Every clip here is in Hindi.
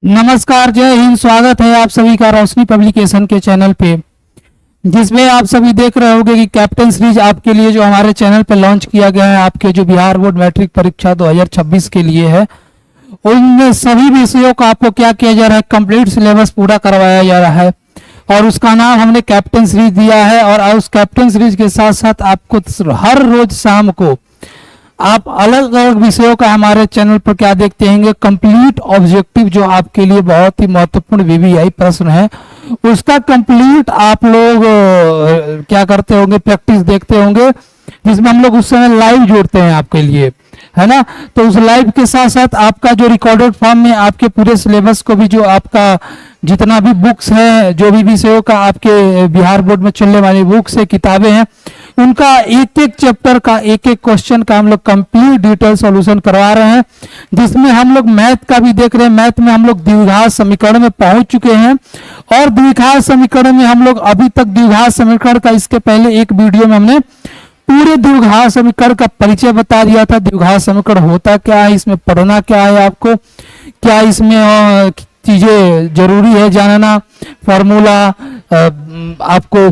नमस्कार, जय हिंद। स्वागत है आप सभी का रोशनी पब्लिकेशन के चैनल पे, जिसमें आप सभी देख रहे होंगे कि कैप्टन सीरीज आपके लिए जो हमारे चैनल पे लॉन्च किया गया है, आपके जो बिहार बोर्ड मैट्रिक परीक्षा 2026 के लिए है, उनमें सभी विषयों का आपको क्या किया जा रहा है, कंप्लीट सिलेबस पूरा करवाया जा रहा है और उसका नाम हमने कैप्टन सीरीज दिया है। और उस कैप्टन सीरीज के साथ साथ आपको हर रोज शाम को आप अलग अलग विषयों का हमारे चैनल पर क्या देखते हैं, कंप्लीट ऑब्जेक्टिव, जो आपके लिए बहुत ही महत्वपूर्ण वीवीआई प्रश्न है, उसका कंप्लीट आप लोग क्या करते होंगे, प्रैक्टिस देखते होंगे, जिसमें हम लोग उस समय लाइव जोड़ते हैं आपके लिए, है ना। तो उस लाइव के साथ साथ आपका जो रिकॉर्डेड फॉर्म में आपके पूरे सिलेबस को भी, जो आपका जितना भी बुक्स है, जो भी विषयों का आपके बिहार बोर्ड में चलने वाली बुक्स है, किताबें हैं, उनका एक एक चैप्टर का एक एक क्वेश्चन का हम लोग कंप्लीट डिटेल सॉल्यूशन करवा रहे हैं, जिसमें हम लोग मैथ का भी देख रहे हैं। मैथ में हम लोग द्विघात समीकरण में पहुंच चुके हैं और द्विघात समीकरण में हम लोग अभी तक द्विघात समीकरण का, इसके पहले एक वीडियो में हमने पूरे द्विघात समीकरण का परिचय बता दिया था। द्विघात समीकरण होता क्या है, इसमें पढ़ना क्या है, आपको क्या इसमें चीजें जरूरी है जानना, फॉर्मूला, आपको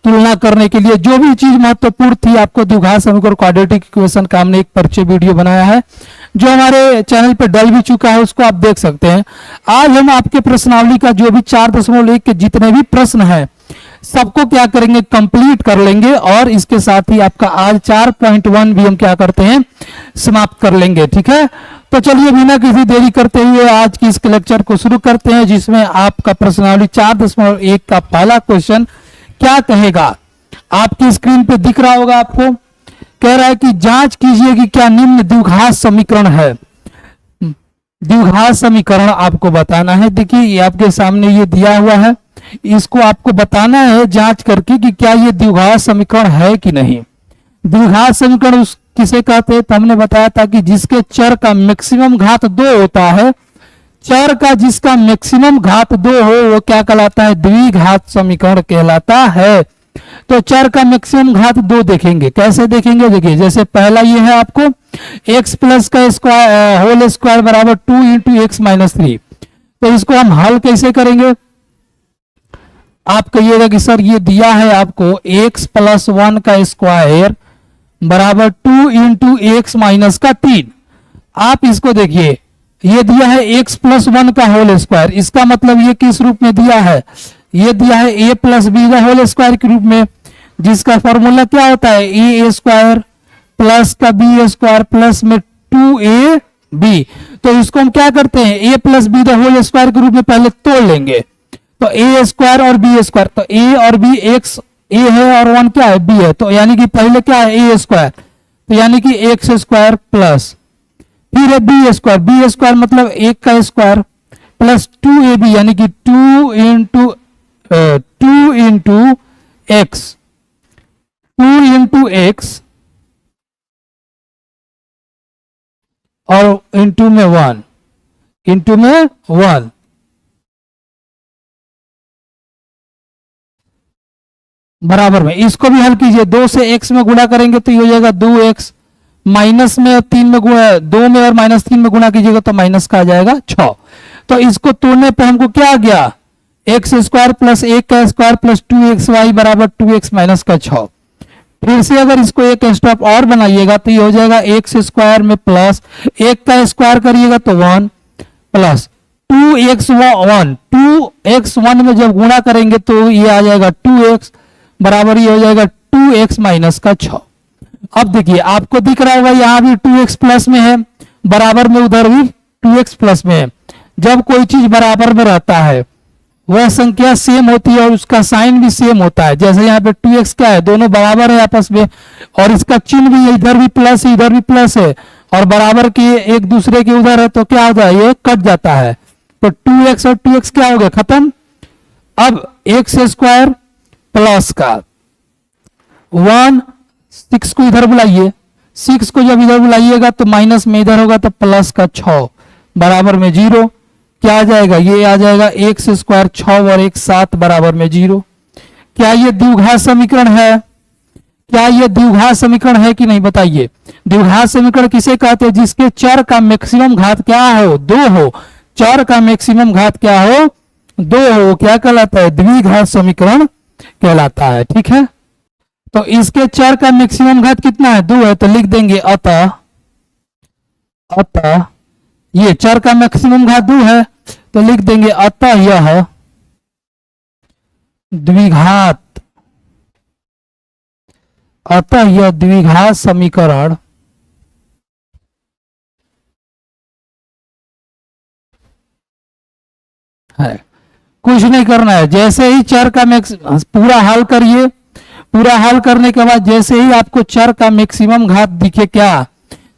तुलना करने के लिए जो भी चीज महत्वपूर्ण थी, आपको द्विघात समीकरण क्वाड्रेटिक इक्वेशन का हमने एक परिचय वीडियो बनाया है, जो हमारे चैनल पे डल भी चुका है, उसको आप देख सकते हैं। आज हम आपके प्रश्नावली का जो भी 4.1 के जितने भी प्रश्न हैं, सबको क्या करेंगे, कंप्लीट कर लेंगे और इसके साथ ही आपका आज 4.1 भी हम क्या करते हैं, समाप्त कर लेंगे। ठीक है, तो चलिए बिना किसी देरी करते हुए आज की इस लेक्चर को शुरू करते हैं, जिसमें आपका प्रश्नावली 4.1 का पहला क्वेश्चन क्या कहेगा, आपकी स्क्रीन पे दिख रहा होगा आपको। कह रहा है कि जांच कीजिए कि क्या निम्न द्विघात समीकरण है। द्विघात समीकरण आपको बताना है। देखिए ये आपके सामने ये दिया हुआ है, इसको आपको बताना है जांच करके कि क्या ये द्विघात समीकरण है कि नहीं। द्विघात समीकरण उस किसे कहते हैं, तो हमने बताया था कि जिसके चर का मैक्सिमम घात 2 होता है, चर का जिसका मैक्सिमम घात 2 हो, वो क्या कहलाता है, द्विघात समीकरण कहलाता है। तो चर का मैक्सिमम घात 2 देखेंगे, कैसे देखेंगे, देखिए जैसे पहला ये है आपको x प्लस का स्क्वायर होल स्क्वायर बराबर 2 इंटू एक्स माइनस 3। तो इसको हम हल कैसे करेंगे, आप कहिएगा कि सर ये दिया है आपको x प्लस 1 का स्क्वायर बराबर 2 इंटू एक्स माइनस का 3। आप इसको देखिए, ये दिया है x प्लस 1 का होल स्क्वायर, इसका मतलब ये किस रूप में दिया है, ये दिया है a प्लस बी का होल स्क्वायर के रूप में, जिसका फॉर्मूला क्या होता है, ए स्क्वायर प्लस का बी स्क्वायर प्लस में 2ab। तो इसको हम क्या करते हैं, a प्लस बी का होल स्क्वायर के रूप में पहले तोड़ लेंगे, तो a स्क्वायर और b स्क्वायर, तो a और b, x a है और 1 क्या है, b है, तो यानी कि पहले क्या है a स्क्वायर, तो यानी कि एक्स स्क्वायर प्लस फिर है बी स्क्वायर मतलब 1 का स्क्वायर प्लस 2ab, यानी कि 2 इंटू एक्स, 2 इंटू एक्स और इंटू में 1 बराबर में। इसको भी हल कीजिए, 2 से x में गुणा करेंगे तो ये हो जाएगा 2x, माइनस में और 3 में गुणा, 2 में और माइनस 3 में गुणा कीजिएगा तो माइनस का आ जाएगा 6। तो इसको तोड़ने पे हमको क्या आ गया, एक्स स्क्वायर प्लस 1 का स्क्वायर प्लस 2xy बराबर 2x माइनस का 6। फिर से अगर इसको एक स्टेप और बनाइएगा तो ये हो जाएगा एक्स स्क्वायर में प्लस 1 का स्क्वायर करिएगा तो 1 प्लस 2x1 में जब गुणा करेंगे तो ये आ जाएगा 2x बराबर ये हो जाएगा 2x माइनस का 6। अब देखिए आपको दिख रहा होगा यहां भी 2x प्लस में है, बराबर में उधर भी 2x प्लस में है। जब कोई चीज बराबर में रहता है, वह संख्या सेम होती है और उसका साइन भी सेम होता है। जैसे यहाँ पे 2x क्या है, दोनों बराबर है आपस में और इसका चिन्ह भी है, इधर भी प्लस है इधर भी प्लस है और बराबर के एक दूसरे के उधर है, तो क्या होता है, ये कट जाता है, तो 2x और 2x क्या हो गया, खत्म। अब एक्स स्क्वायर प्लस का 1, 6 को इधर बुलाइए, 6 को जब इधर बुलाइएगा तो माइनस में इधर होगा तो प्लस का 6 बराबर में 0। क्या आ जाएगा, ये आ जाएगा एक्स स्क्वायर 6 और 1 7 बराबर में 0। क्या ये द्विघात समीकरण है, क्या ये द्विघात समीकरण है कि नहीं बताइए। द्विघात समीकरण किसे कहते हैं, जिसके चर का मैक्सिमम घात क्या हो, 2 हो। चर का मैक्सिमम घात क्या हो, 2 हो, वो क्या कहलाता है, द्विघात समीकरण कहलाता है। ठीक है, तो इसके चर का मैक्सिमम घात कितना है, 2 है, तो लिख देंगे अतः ये चर का मैक्सिमम घात 2 है, तो लिख देंगे अतः यह द्विघात, अतः यह द्विघात समीकरण है। कुछ नहीं करना है, जैसे ही चर का पूरा हल करिए, पूरा हल करने के बाद जैसे ही आपको चर का मैक्सिमम घात दिखे, क्या,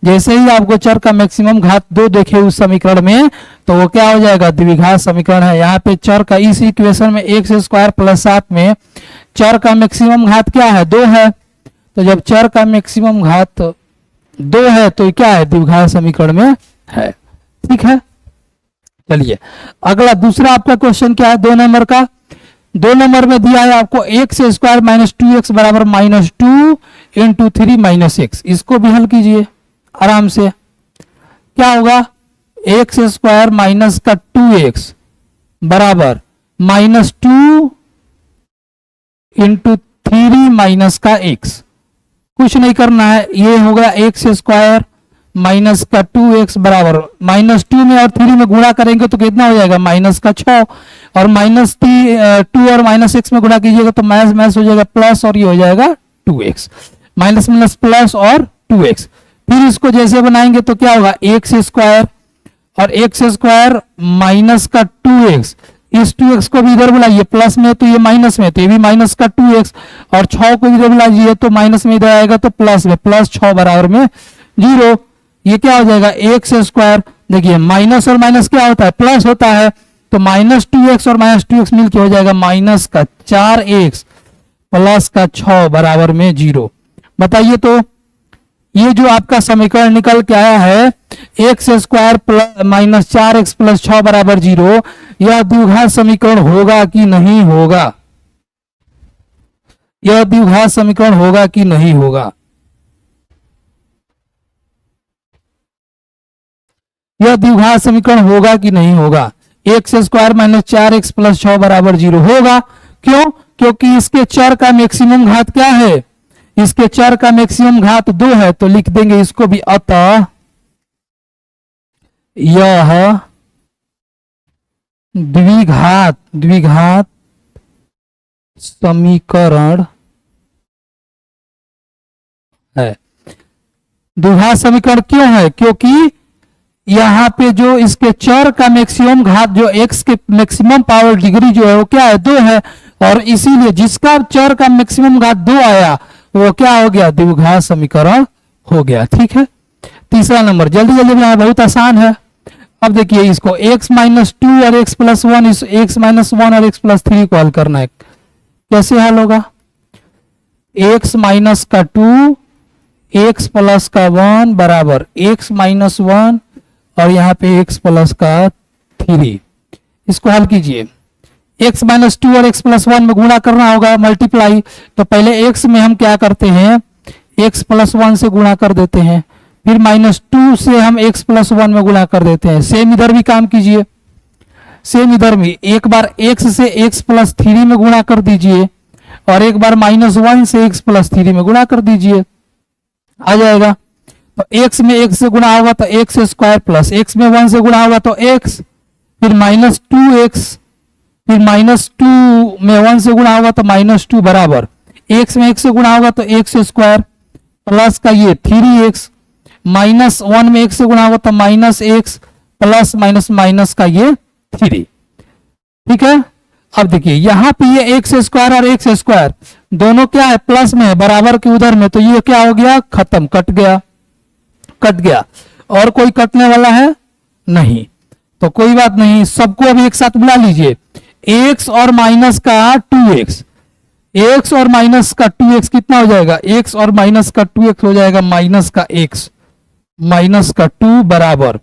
जैसे ही आपको चर का मैक्सिमम घात 2 देखे उस समीकरण में, तो वो क्या हो जाएगा, द्विघात समीकरण है। यहाँ पे चर का इस इक्वेशन में x स्क्वायर प्लस 7 में चर का मैक्सिमम घात क्या है, 2 है, तो जब चर का मैक्सिमम घात 2 है तो क्या है, द्विघात समीकरण में है। ठीक है, चलिए अगला दूसरा आपका क्वेश्चन क्या है, 2 नंबर का। 2 नंबर में दिया है आपको एक्स स्क्वायर माइनस 2x बराबर -2 इंटू 3 माइनस एक्स। इसको भी हल कीजिए आराम से। क्या होगा, एक्स स्क्वायर माइनस का 2x बराबर -2 इंटू 3 माइनस का x। कुछ नहीं करना है, ये होगा एक्स स्क्वायर माइनस का 2x बराबर -2 में और 3 में गुणा करेंगे तो कितना हो जाएगा, माइनस का 6, और -2 और -x में गुणा कीजिएगा तो माइनस हो जाएगा प्लस, और ये हो जाएगा 2x, माइनस माइनस प्लस और 2x। फिर इसको जैसे बनाएंगे तो क्या होगा, एक्स स्क्वायर और एक्स स्क्वायर माइनस का 2x, इस 2x को भी इधर बुलाइए, प्लस में तो ये माइनस में, तो ये भी माइनस का 2x, और 6 को इधर बुलाइए तो माइनस में इधर आएगा तो प्लस में, प्लस 6 बराबर में 0। ये क्या हो जाएगा, एक्स स्क्वायर, देखिए माइनस और माइनस क्या होता है, प्लस होता है, तो -2x और -2x मिलके हो जाएगा माइनस का 4x प्लस का 6 बराबर में 0। बताइए तो ये जो आपका समीकरण निकल के आया है, x square minus 4x plus 6 बराबर 0, यह द्विघात समीकरण होगा कि नहीं होगा, यह द्विघात समीकरण होगा कि नहीं होगा, यह द्विघात समीकरण होगा कि नहीं होगा। X square minus 4x plus 6 बराबर 0 होगा। क्यों, क्योंकि इसके चर का मैक्सिमम घात क्या है, इसके चर का मैक्सिमम घात 2 है, तो लिख देंगे इसको भी अतः यह द्विघात समीकरण है। द्विघात समीकरण क्यों है, क्योंकि यहाँ पे जो इसके चर का मैक्सिमम घात, जो x के मैक्सिमम पावर डिग्री जो है वो क्या है, 2 है, और इसीलिए जिसका चर का मैक्सिमम घात 2 आया वो क्या हो गया, द्विघात समीकरण हो गया। ठीक है, तीसरा नंबर जल्दी जल्दी बनाना, बहुत आसान है। अब देखिए इसको x माइनस 2 और x प्लस 1, इस x माइनस 1 और x प्लस 3 को हल करना है। कैसे हल होगा, x माइनस का 2 x प्लस का 1 बराबर x माइनस 1 और यहाँ पे x प्लस का 3। इसको हल कीजिए, x माइनस 2 और x प्लस 1 में गुणा करना होगा, मल्टीप्लाई। तो पहले x में हम क्या करते हैं, x प्लस 1 से गुणा कर देते हैं, फिर -2 से हम x प्लस 1 में गुणा कर देते हैं। सेम इधर भी काम कीजिए, सेम इधर भी एक बार x से x प्लस 3 में गुणा कर दीजिए, और एक बार -1 से x प्लस 3 में गुणा कर दीजिए, आ जाएगा। तो x में x से गुणा होगा तो x स्क्वायर प्लस x में 1 से गुणा होगा तो x, फिर -2x, फिर -2 में 1 से गुणा होगा तो -2 बराबर x में x से गुणा होगा तो x स्क्वायर प्लस का ये 3x, -1 में x से गुणा होगा तो -x प्लस माइनस माइनस का ये 3। ठीक है, अब देखिए यहाँ पे ये x स्क्वायर और x स्क्वायर दोनों क्या है, प्लस में है, बराबर के उधर में, तो ये क्या हो गया, खत्म, कट गया, कट गया। और कोई कटने वाला है नहीं, तो कोई बात नहीं, सबको अभी एक साथ बुला लीजिए। x और माइनस का 2x, x और माइनस का 2x कितना हो जाएगा, x और माइनस का 2x हो जाएगा माइनस का x, माइनस का 2 बराबर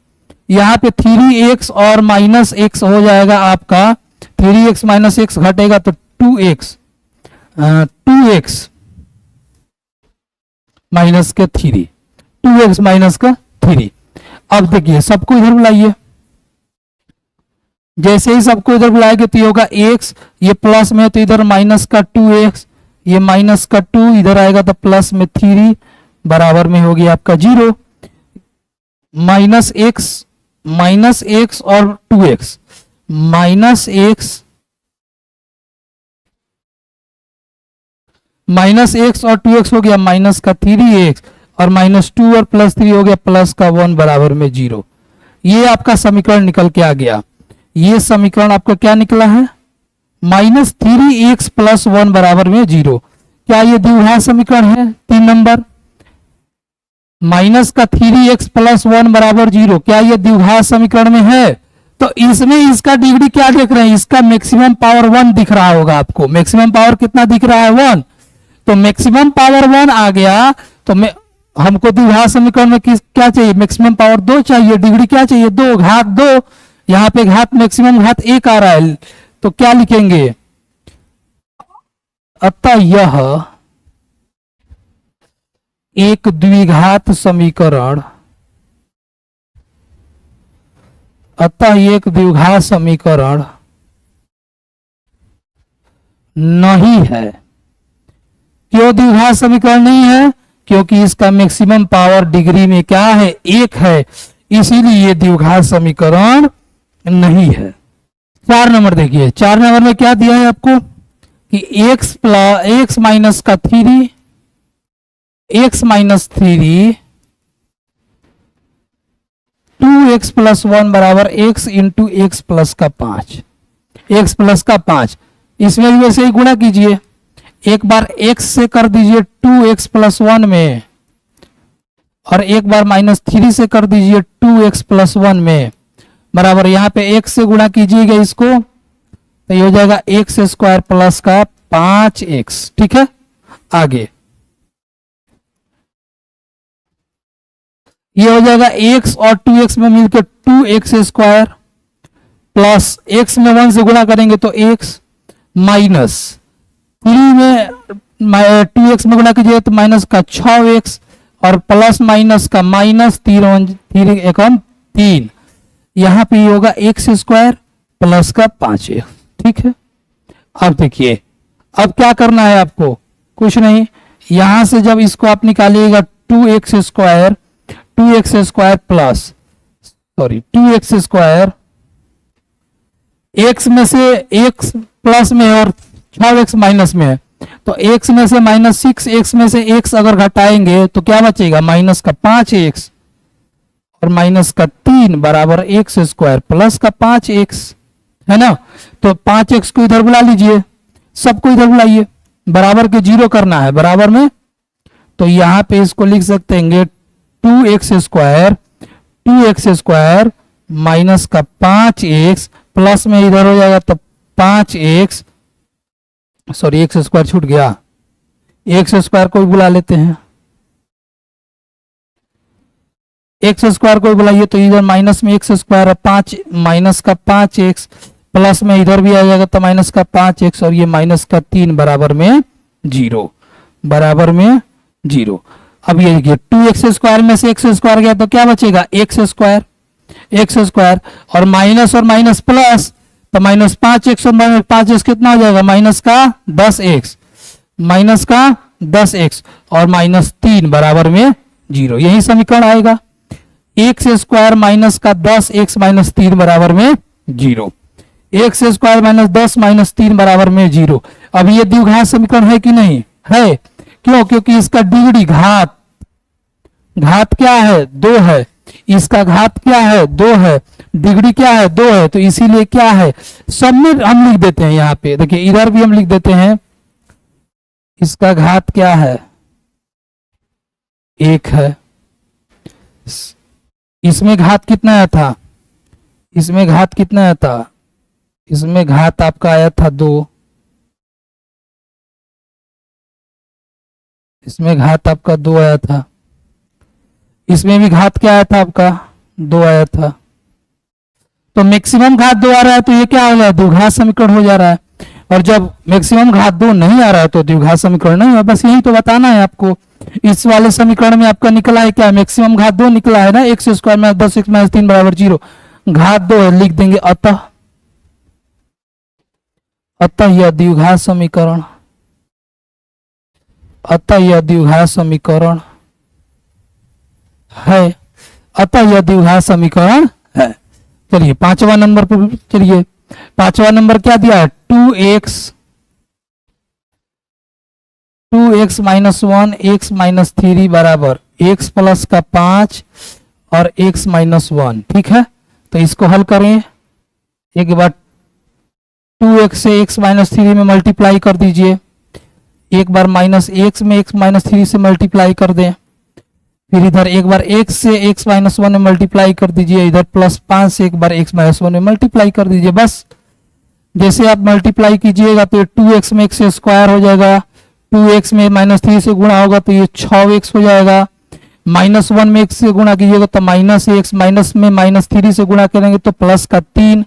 यहाँ पे 3x और माइनस x हो जाएगा आपका, 3x माइनस x घटेगा तो 2x, 2x माइनस का 3, 2x माइनस का 3। अब देखिए सबको इधर बुलाइए, जैसे ही सबको इधर बुलाएंगे तो ये होगा x, ये प्लस में है तो इधर माइनस का 2x, ये माइनस का 2 इधर आएगा तो प्लस में 3 बराबर में होगी आपका 0। माइनस एक्स और 2x, माइनस एक्स और 2x हो गया माइनस का 3x, और माइनस 2 और प्लस 3 हो गया प्लस का 1 बराबर में 0। ये आपका समीकरण निकल के आ गया। ये समीकरण आपका क्या निकला है, माइनस 3x प्लस 1 बराबर में 0। क्या ये द्विघात समीकरण है 3 नंबर? माइनस का 3x प्लस 1 बराबर 0, क्या ये द्विघात समीकरण में है? तो इसमें इसका डिग्री क्या देख रहे हैं, इसका मैक्सिमम पावर 1 दिख रहा होगा आपको। मैक्सिमम पावर कितना दिख रहा है 1, तो मैक्सिमम पावर 1 आ गया। तो हमको द्विघात समीकरण में क्या चाहिए, मैक्सिमम पावर 2 चाहिए, डिग्री क्या चाहिए 2, घात 2। यहाँ पे घात मैक्सिमम घात 1 आ रहा है, तो क्या लिखेंगे, अतः यह एक द्विघात समीकरण, अतः एक द्विघात समीकरण नहीं है। क्यों द्विघात समीकरण नहीं है? क्योंकि इसका मैक्सिमम पावर डिग्री में क्या है 1 है, इसीलिए ये द्विघात समीकरण नहीं है। 4 नंबर देखिए, 4 नंबर में क्या दिया है आपको कि x माइनस का 3, x माइनस 3 2x प्लस 1 बराबर x इंटू एक्स प्लस का 5, x प्लस का 5। इसमें भी वैसे ही गुणा कीजिए, एक बार x से कर दीजिए 2x प्लस 1 में, और एक बार माइनस 3 से कर दीजिए 2x प्लस 1 में, बराबर यहाँ पे x से गुणा कीजिएगा इसको, तो ये हो जाएगा एक्स स्क्वायर प्लस का 5x। ठीक है, आगे ये हो जाएगा x और 2x में मिलकर 2x स्क्वायर, प्लस x में 1 से गुणा करेंगे तो x, माइनस 3 में 2x में गुणा कीजिए तो माइनस का 6x, और प्लस माइनस का माइनस 3 एकम 3, यहाँ पे होगा एक्स स्क्वायर प्लस का 5x। ठीक है, अब देखिए अब क्या करना है आपको, कुछ नहीं, यहां से जब इसको आप निकालिएगा 2x square plus 2x square, x में से x प्लस में है और 6x माइनस में है, तो x में से माइनस 6x में से x अगर घटाएंगे तो क्या बचेगा, माइनस का 5x और माइनस का 3 बराबर एक्स स्क्वायर प्लस का 5x, है ना। तो 5x को इधर बुला लीजिए, सबको इधर बुलाइए, बराबर के 0 करना है बराबर में, तो यहां पे इसको लिख सकते हैं 2x स्क्वायर माइनस का 5x प्लस में इधर हो जाएगा तो 5x, सॉरी एक्स स्क्वायर छूट गया, एक्स स्क्वायर को भी बुला लेते हैं, एक्स स्क्वायर को बुलाइए तो इधर माइनस में एक्स स्क्वायर है 5 माइनस का 5x, प्लस में इधर भी आ जाएगा तो माइनस का 5x, और ये माइनस का 3 बराबर में 0, बराबर में 0। अब ये देखिए 2x स्क्वायर में से एक्स स्क्वायर गया तो क्या बचेगा, एक्स स्क्वायर और माइनस प्लस, तो माइनस 5x और माइनस 5x कितना हो जाएगा, माइनस का 10x और माइनस 3 बराबर में 0, यही समीकरण आएगा। एक्स स्क्वायर माइनस का 10x माइनस 3 बराबर में 0, एक्स स्क्वायर माइनस 10 माइनस 3 बराबर में 0। अब ये द्विघात समीकरण है कि नहीं है, क्यों, क्योंकि इसका डिग्री घात क्या है 2 है, इसका घात क्या है 2 है, डिग्री क्या है 2 है, तो इसीलिए क्या है, सब में हम लिख देते हैं, यहाँ पे देखिए इधर भी हम लिख देते हैं, इसका घात क्या है 1 है, इसमें घात कितना आया था, इसमें घात कितना आया था, इसमें घात आपका आया था 2, इसमें घात आपका 2 आया था, इसमें भी घात क्या आया था आपका 2 आया था, तो मैक्सिमम घात 2 आ रहा है तो ये क्या हो रहा है, द्विघात समीकरण हो जा रहा है। और जब मैक्सिमम घात 2 नहीं आ रहा है तो द्विघात समीकरण नहीं है, बस यही तो बताना है आपको। इस वाले समीकरण में आपका निकला है क्या, मैक्सिमम घात 2 निकला है ना, एक्स स्क्वायर में 10x माइनस 3 बराबर 0, घात 2 है, लिख देंगे अतः अतः यह द्विघात समीकरण है। अतः यह द्विघात समीकरण है। चलिए पांचवा नंबर पर चलिए, पांचवा नंबर क्या दिया है? 2x माइनस 1 x माइनस 3 बराबर x प्लस का 5 और x माइनस 1। ठीक है, तो इसको हल करें। एक बार 2x से x माइनस 3 में मल्टीप्लाई कर दीजिए, एक बार माइनस x में x माइनस 3 से मल्टीप्लाई कर दें, फिर इधर एक बार x से x माइनस 1 में मल्टीप्लाई कर दीजिए, इधर प्लस 5 से एक बार x माइनस 1 में मल्टीप्लाई कर दीजिए। बस जैसे आप मल्टीप्लाई कीजिएगा तो 2x में x स्क्वायर हो जाएगा, 2x में माइनस 3 से गुणा होगा तो ये 6x हो जाएगा, माइनस 1 में x से गुणा कीजिएगा तो माइनस x, माइनस में माइनस 3 से गुणा करेंगे तो प्लस का 3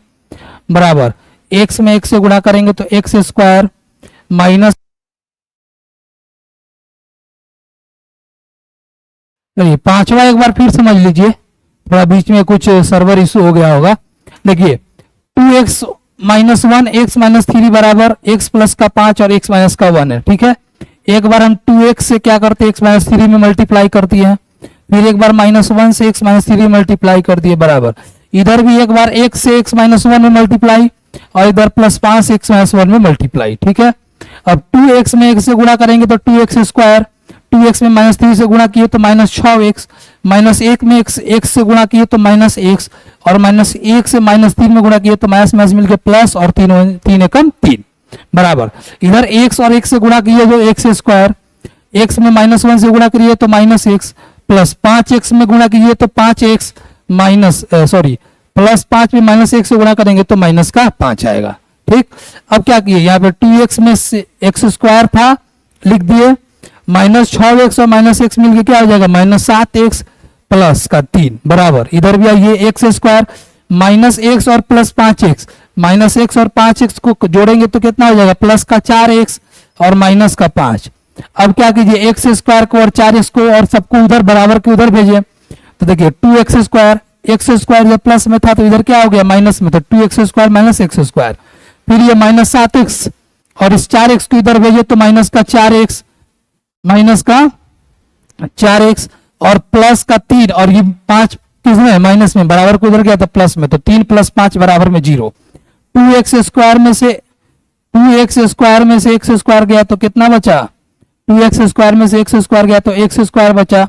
बराबर x में x से गुणा करेंगे तो x स्क्वायर माइनस। देखिए पांचवा एक बार फिर समझ लीजिए, थोड़ा बीच में कुछ सर्वर इशू हो गया होगा। देखिए 2x माइनस 1 x माइनस 3 बराबर x प्लस का 5 और x माइनस का 1 है। ठीक है, एक बार हम 2x से क्या करते हैं, x माइनस 3 में मल्टीप्लाई करती है, फिर एक बार माइनस 1 से x माइनस 3 में मल्टीप्लाई कर दिए बराबर, इधर भी एक बार x से x माइनस 1 में मल्टीप्लाई और इधर प्लस 5 से x माइनस 1 में मल्टीप्लाई। ठीक है, अब 2x में x से गुणा करेंगे तो 2x स्क्वायर, 2x में माइनस 3 से गुणा किए तो माइनस 6x, माइनस 1 में x से गुणा किए तो माइनस x, और माइनस 1 से माइनस 3 में गुणा किए तो माइनस माइनस मिलकर प्लस, और 3 एकम 3 बराबर इधर x और x से गुणा किए जो x स्क्वायर, x में माइनस 1 से गुणा करिए तो माइनस x, प्लस 5x में गुणा कीजिए तो 5x माइनस प्लस 5 में माइनस 1 से गुणा करेंगे तो माइनस का 5 आएगा। ठीक, अब क्या किए, यहाँ पे 2x में x स्क्वायर था लिख दिए, माइनस 6x और माइनस x मिलकर क्या हो जाएगा, माइनस 7x प्लस का 3 बराबर, इधर भी आइए x स्क्वायर माइनस x और प्लस 5x, माइनस x और 5x को जोड़ेंगे तो कितना हो जाएगा, प्लस का 4x और माइनस का 5। अब क्या कीजिए, x स्क्वायर को और 4x को और सबको उधर बराबर के उधर भेजिए, तो देखिए 2x स्क्वायर, x स्क्वायर जब प्लस में था तो इधर क्या हो गया, माइनस में, तो 2x square minus x square, फिर ये माइनस 7x और इस 4x को इधर भेजिए तो माइनस का 4x, माइनस का 4x और प्लस का 3, और ये 5 किसमें है, माइनस में, बराबर को उधर गया था प्लस में, तो 3 प्लस 5 बराबर में 0। 2x स्क्वायर में से x स्क्वायर गया तो कितना बचा, 2x स्क्वायर में से x स्क्वायर गया तो x स्क्वायर बचा,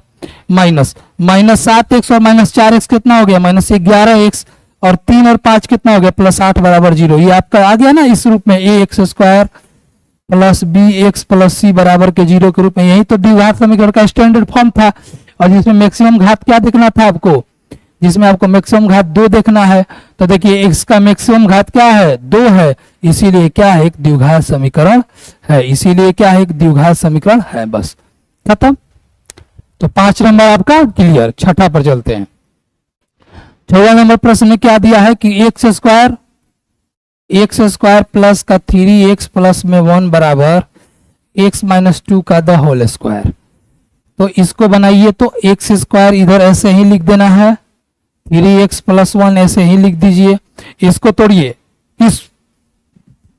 माइनस 7x और माइनस 4x कितना हो गया, माइनस 11x, और 3 और 5 कितना हो गया, प्लस 8 बराबर 0। ये आपका आ गया ना इस रूप में, ax square plus bx plus c बराबर के 0 के रूप में। यही तो द्विघात समीकरण का स्टैंडर्ड फॉर्म था, और जिसमें मैक्सिमम घात क्या देखना था आपको, जिसमें आपको मैक्सिमम घात 2 देखना है। तो देखिए x का मैक्सिमम घात क्या है, 2 है, इसीलिए क्या है, एक द्विघात समीकरण है, इसीलिए क्या है, एक द्विघात समीकरण है। बस खत्म। तो 5 नंबर आपका क्लियर। छठा पर चलते हैं। 6वां नंबर प्रश्न में क्या दिया है कि x स्क्वायर प्लस का 3x प्लस में 1 बराबर x माइनस 2 का द होल स्क्वायर। तो इसको बनाइए, तो x स्क्वायर इधर ऐसे ही लिख देना है, 3x प्लस 1 ऐसे ही लिख दीजिए। इसको तोड़िए, इस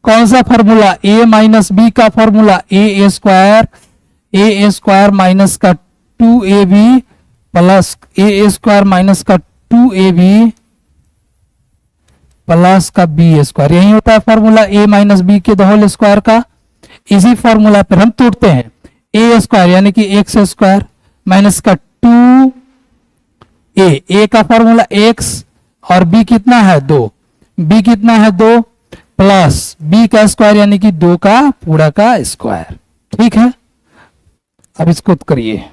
कौन सा फॉर्मूला, a माइनस बी का फॉर्मूला, ए स्क्वायर माइनस का 2ab प्लस ए स्क्वायर माइनस का 2ab प्लस का बी स्क्वायर, यही होता है फॉर्मूला a माइनस बी के द होल स्क्वायर का। इसी फॉर्मूला पर हम तोड़ते हैं, ए स्क्वायर यानी कि एक्स स्क्वायर माइनस का 2a का फॉर्मूला x और b कितना है 2, b कितना है 2 प्लस b का स्क्वायर यानी कि 2 का पूरा का स्क्वायर। ठीक है, अब इसको करिए,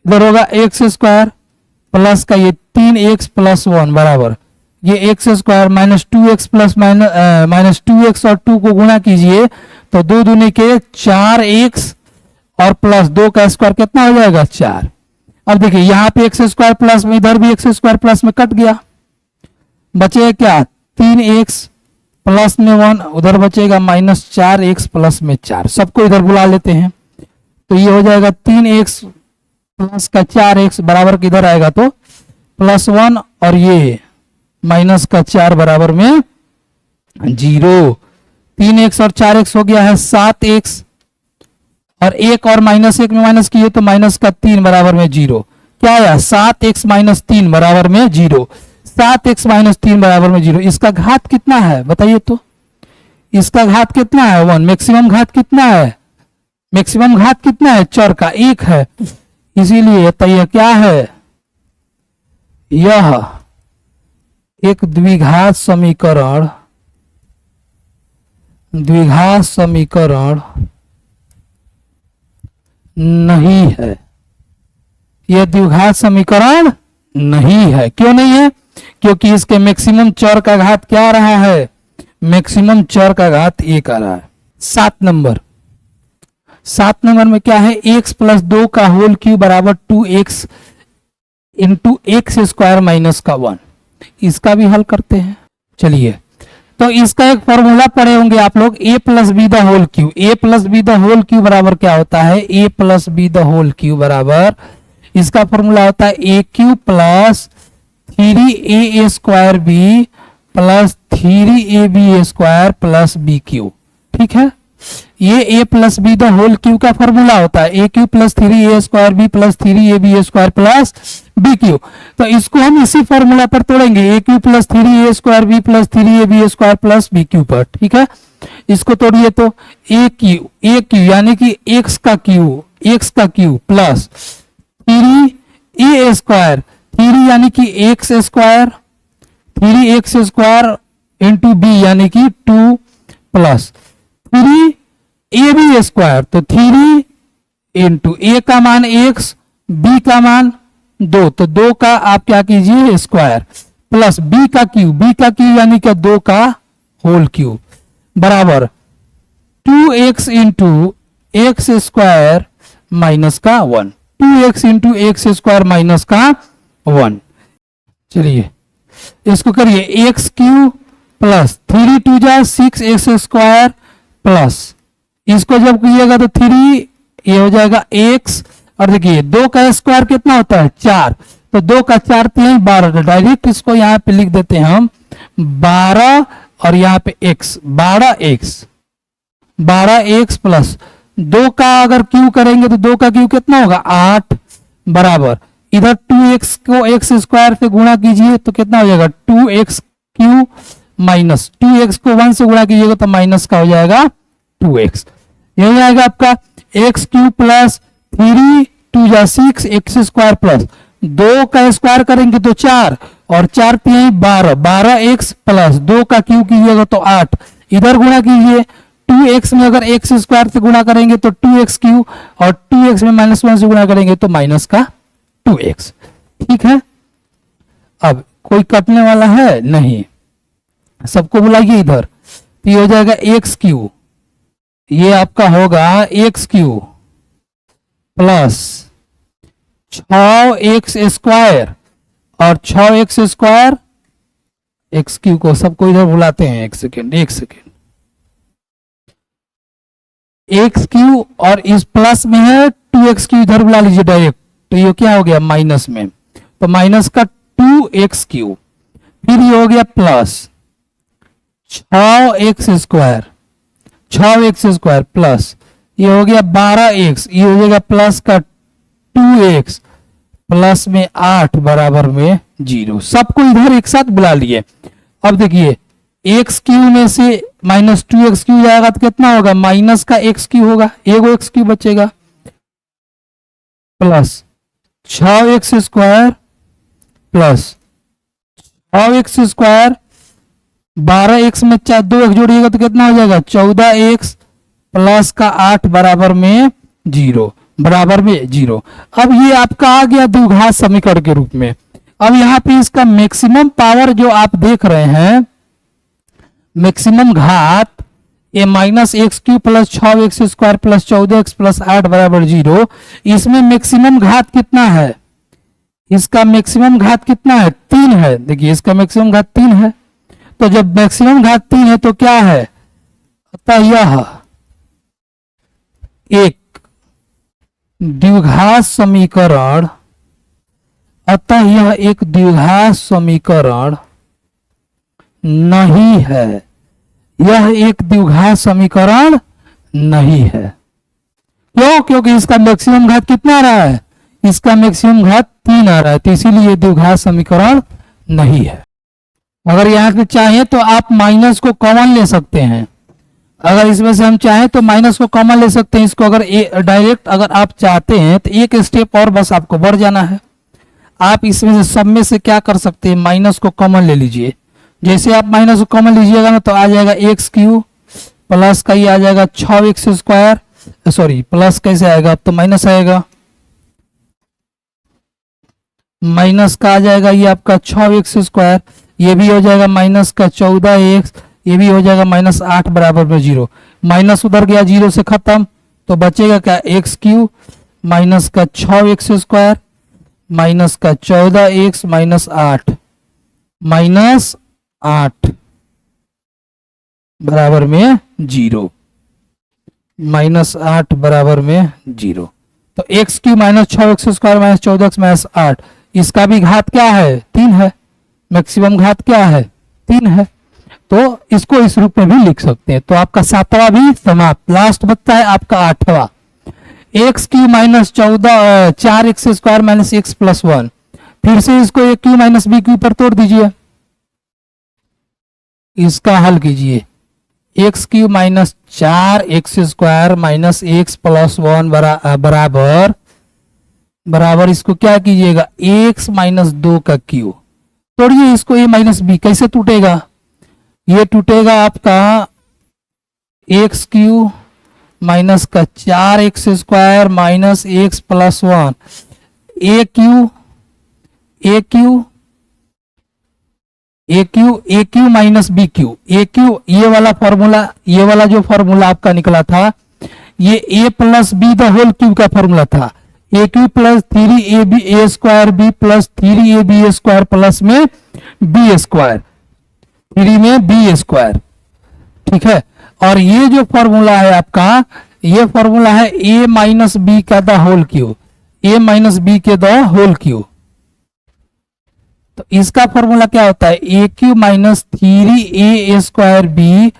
इधर होगा एक्स स्क्वायर प्लस का ये 3x प्लस 1 बराबर ये x square minus 2x plus minus 2x और 2 को गुणा कीजिए तो 2 दूनी के 4x और प्लस 2 का स्क्वायर कितना हो जाएगा 4। अब देखिए यहाँ पे एक्स स्क्वायर प्लस में, इधर भी एक्स स्क्वायर प्लस में कट गया, बचेगा क्या 3x प्लस में 1, उधर बचेगा माइनस 4x प्लस में 4, सबको इधर बुला लेते हैं तो ये हो जाएगा 3x प्लस का 4x बराबर किधर आएगा तो प्लस 1 और ये माइनस का 4 बराबर में 0। 3x और 4x हो गया है 7x, और एक और माइनस एक में माइनस किए तो माइनस का 3 बराबर में 0। क्या आया? 7x माइनस 3 बराबर में 0। 7x माइनस 3 बराबर में 0। इसका घात कितना है बताइए तो? इसका घात कितना है? 1। मैक्सिमम घात कितना है? मैक्सिमम घात कितना है? चर का 1 है, इसीलिए तो यह क्या है? यह एक द्विघात समीकरण नहीं है। यह द्विघात समीकरण नहीं है। क्यों नहीं है? क्योंकि इसके मैक्सिमम चर का घात क्या आ रहा है? मैक्सिमम चर का घात 1 आ रहा है। 7 नंबर में क्या है? x प्लस 2 का होल क्यूब बराबर 2x into x square minus का 1। इसका भी हल करते हैं। चलिए, तो इसका एक फॉर्मूला पढ़े होंगे आप लोग, a plus B the whole cube. a plus B the whole cube बराबर क्या होता है? a plus B the whole cube बराबर, इसका फॉर्मूला होता है a cube plus 3a square B plus 3ab square plus b cube. ठीक है, ये a plus B the whole cube का फॉर्मूला होता है, a cube plus 3a square B plus 3ab square plus b cube. तो इसको हम इसी फॉर्मूला पर तोड़ेंगे, a cube plus 3a square B plus 3ab square plus b cube पर। ठीक है, इसको तोड़िए तो a क्यूब यानी कि x का क्यूब प्लस 3a स्क्वायर, 3 यानी कि x square, 3x square into b यानी कि 2 प्लस 3ab स्क्वायर, तो 3 इंटू a का मान x, b का मान 2, तो 2 का आप क्या कीजिए स्क्वायर, प्लस b का क्यूब यानी कि 2 का होल क्यूब बराबर 2x into x square minus का 1। 2x into x square minus का 1। चलिए इसको करिए, एक्स क्यूब प्लस 3 2 जा 6x स्क्वायर प्लस, इसको जब कीजिएगा तो 3 ये हो जाएगा x, और देखिए 2 का स्क्वायर कितना होता है? 4, तो 2 का 4 3 12, तो डायरेक्ट इसको यहाँ पे लिख देते हैं हम 12, और यहाँ पे x 12x प्लस 2 का अगर क्यू करेंगे तो 2 का क्यू कितना होगा? 8 बराबर, इधर 2x को x स्क्वायर से गुणा कीजिए तो कितना हो जाएगा? 2x क्यू माइनस 2x को 1 से गुणा कीजिएगा तो माइनस का हो जाएगा 2x। ये हो जाएगा आपका x क्यू प्लस 3 2 जा 6 एक्स स्क्वायर प्लस 2 का स्क्वायर करेंगे तो 4, और 4 3 12, 12x प्लस 2 का क्यू कीजिएगा तो 8, इधर गुणा कीजिए 2x में अगर x स्क्वायर से गुणा करेंगे तो 2x क्यू, और 2x में माइनस 1 से गुणा करेंगे तो माइनस का 2x। ठीक है, अब कोई कटने वाला है नहीं, सबको बुलाइए इधर, तो ये हो जाएगा x क्यू, ये आपका होगा x Q plus 6x square, और 6x स्क्वायर x क्यू को सबको इधर बुलाते हैं, एक सेकेंड x क्यू, और इस प्लस में है 2x क्यू, इधर बुला लीजिए डायरेक्ट, तो ये क्या हो गया? माइनस में, तो माइनस का 2x क्यू, फिर ये हो गया प्लस 6x स्क्वायर प्लस ये हो गया 12x, ये हो जाएगा प्लस का 2x प्लस में 8 बराबर में 0। सबको इधर एक साथ बुला लिए। अब देखिए एक्स क्यू में से माइनस 2x क्यू जाएगा तो कितना होगा? माइनस का x क्यू होगा, एगो x क्यू बचेगा, plus 6x square plus 6x square, 12x में 2x जोड़िएगा तो कितना हो जाएगा? 14x प्लस का 8 बराबर में 0, अब ये आपका आ गया द्विघात समीकरण के रूप में। अब यहाँ पे इसका मैक्सिमम पावर जो आप देख रहे हैं, मैक्सिमम घात A minus X cube plus 6x square plus 14x plus 8 बराबर 0, इसमें मैक्सिमम घात कितना है? इसका मैक्सिमम घात कितना है? 3 है। देखिए इसका मैक्सिमम घात 3 है, तो जब मैक्सिमम घात 3 है तो क्या है? अतः यह एक द्विघात समीकरण नहीं है। यह एक द्विघात समीकरण नहीं है। क्यों? क्योंकि इसका मैक्सिमम घात कितना आ रहा है, इसका मैक्सिमम घात 3 आ रहा है, तो इसीलिए ये द्विघात समीकरण नहीं है। अगर यहाँ पे चाहें तो आप माइनस को कॉमन ले सकते हैं, अगर इसमें से हम चाहें तो माइनस को कॉमन ले सकते हैं। इसको अगर डायरेक्ट अगर आप चाहते हैं तो एक स्टेप और बस आपको बढ़ जाना है। आप इसमें से सब में से क्या कर सकते हैं, माइनस को कॉमन ले लीजिए। जैसे आप माइनस को कॉमन लीजिएगा ना तो आ जाएगा एक्स क्यू प्लस का ये आ जाएगा 6x स्क्वायर, सॉरी प्लस कैसे आएगा, अब तो माइनस आएगा, माइनस का आ जाएगा ये आपका 6x स्क्वायर, ये भी हो जाएगा माइनस का 14x, ये भी हो जाएगा -8 बराबर में 0। माइनस उधर गया 0 से खत्म, तो बचेगा क्या, एक्स क्यू माइनस का 6x स्क्वायर माइनस का 14x -8 -8 बराबर में 0, -8 बराबर में 0। तो x cube minus 6x square minus 14x -8, इसका भी घात क्या है, 3 है, मैक्सिमम घात क्या है, 3 है, तो इसको इस रूप में भी लिख सकते हैं। तो आपका 7वां भी समाप्त, लास्ट बचता है आपका 8वां, X cube minus 4x square minus x plus 1। फिर से इसको A cube minus B cube पर तोड़ दीजिए, इसका हल कीजिए, X cube minus 4x square minus x plus 1 बराबर इसको क्या कीजिएगा, x माइनस 2 का क्यू। तोड़िए इसको, a माइनस बी कैसे टूटेगा, ये टूटेगा आपका एक्स क्यू माइनस का 4x square minus x plus 1, ए क्यू माइनस बी क्यू, ए क्यू ये वाला फॉर्मूला, ये वाला जो फॉर्मूला आपका निकला था ये a plus B the whole cube का फॉर्मूला था, A cube plus 3ab a square B plus 3ab square plus में बी स्क्वायर, 3 में बी स्क्वायर, ठीक है। और ये जो फॉर्मूला है आपका, ये फॉर्मूला है a माइनस बी का the whole cube, a minus B के द होल क्यूब। तो इसका फॉर्मूला क्या होता है, A cube minus 3a square B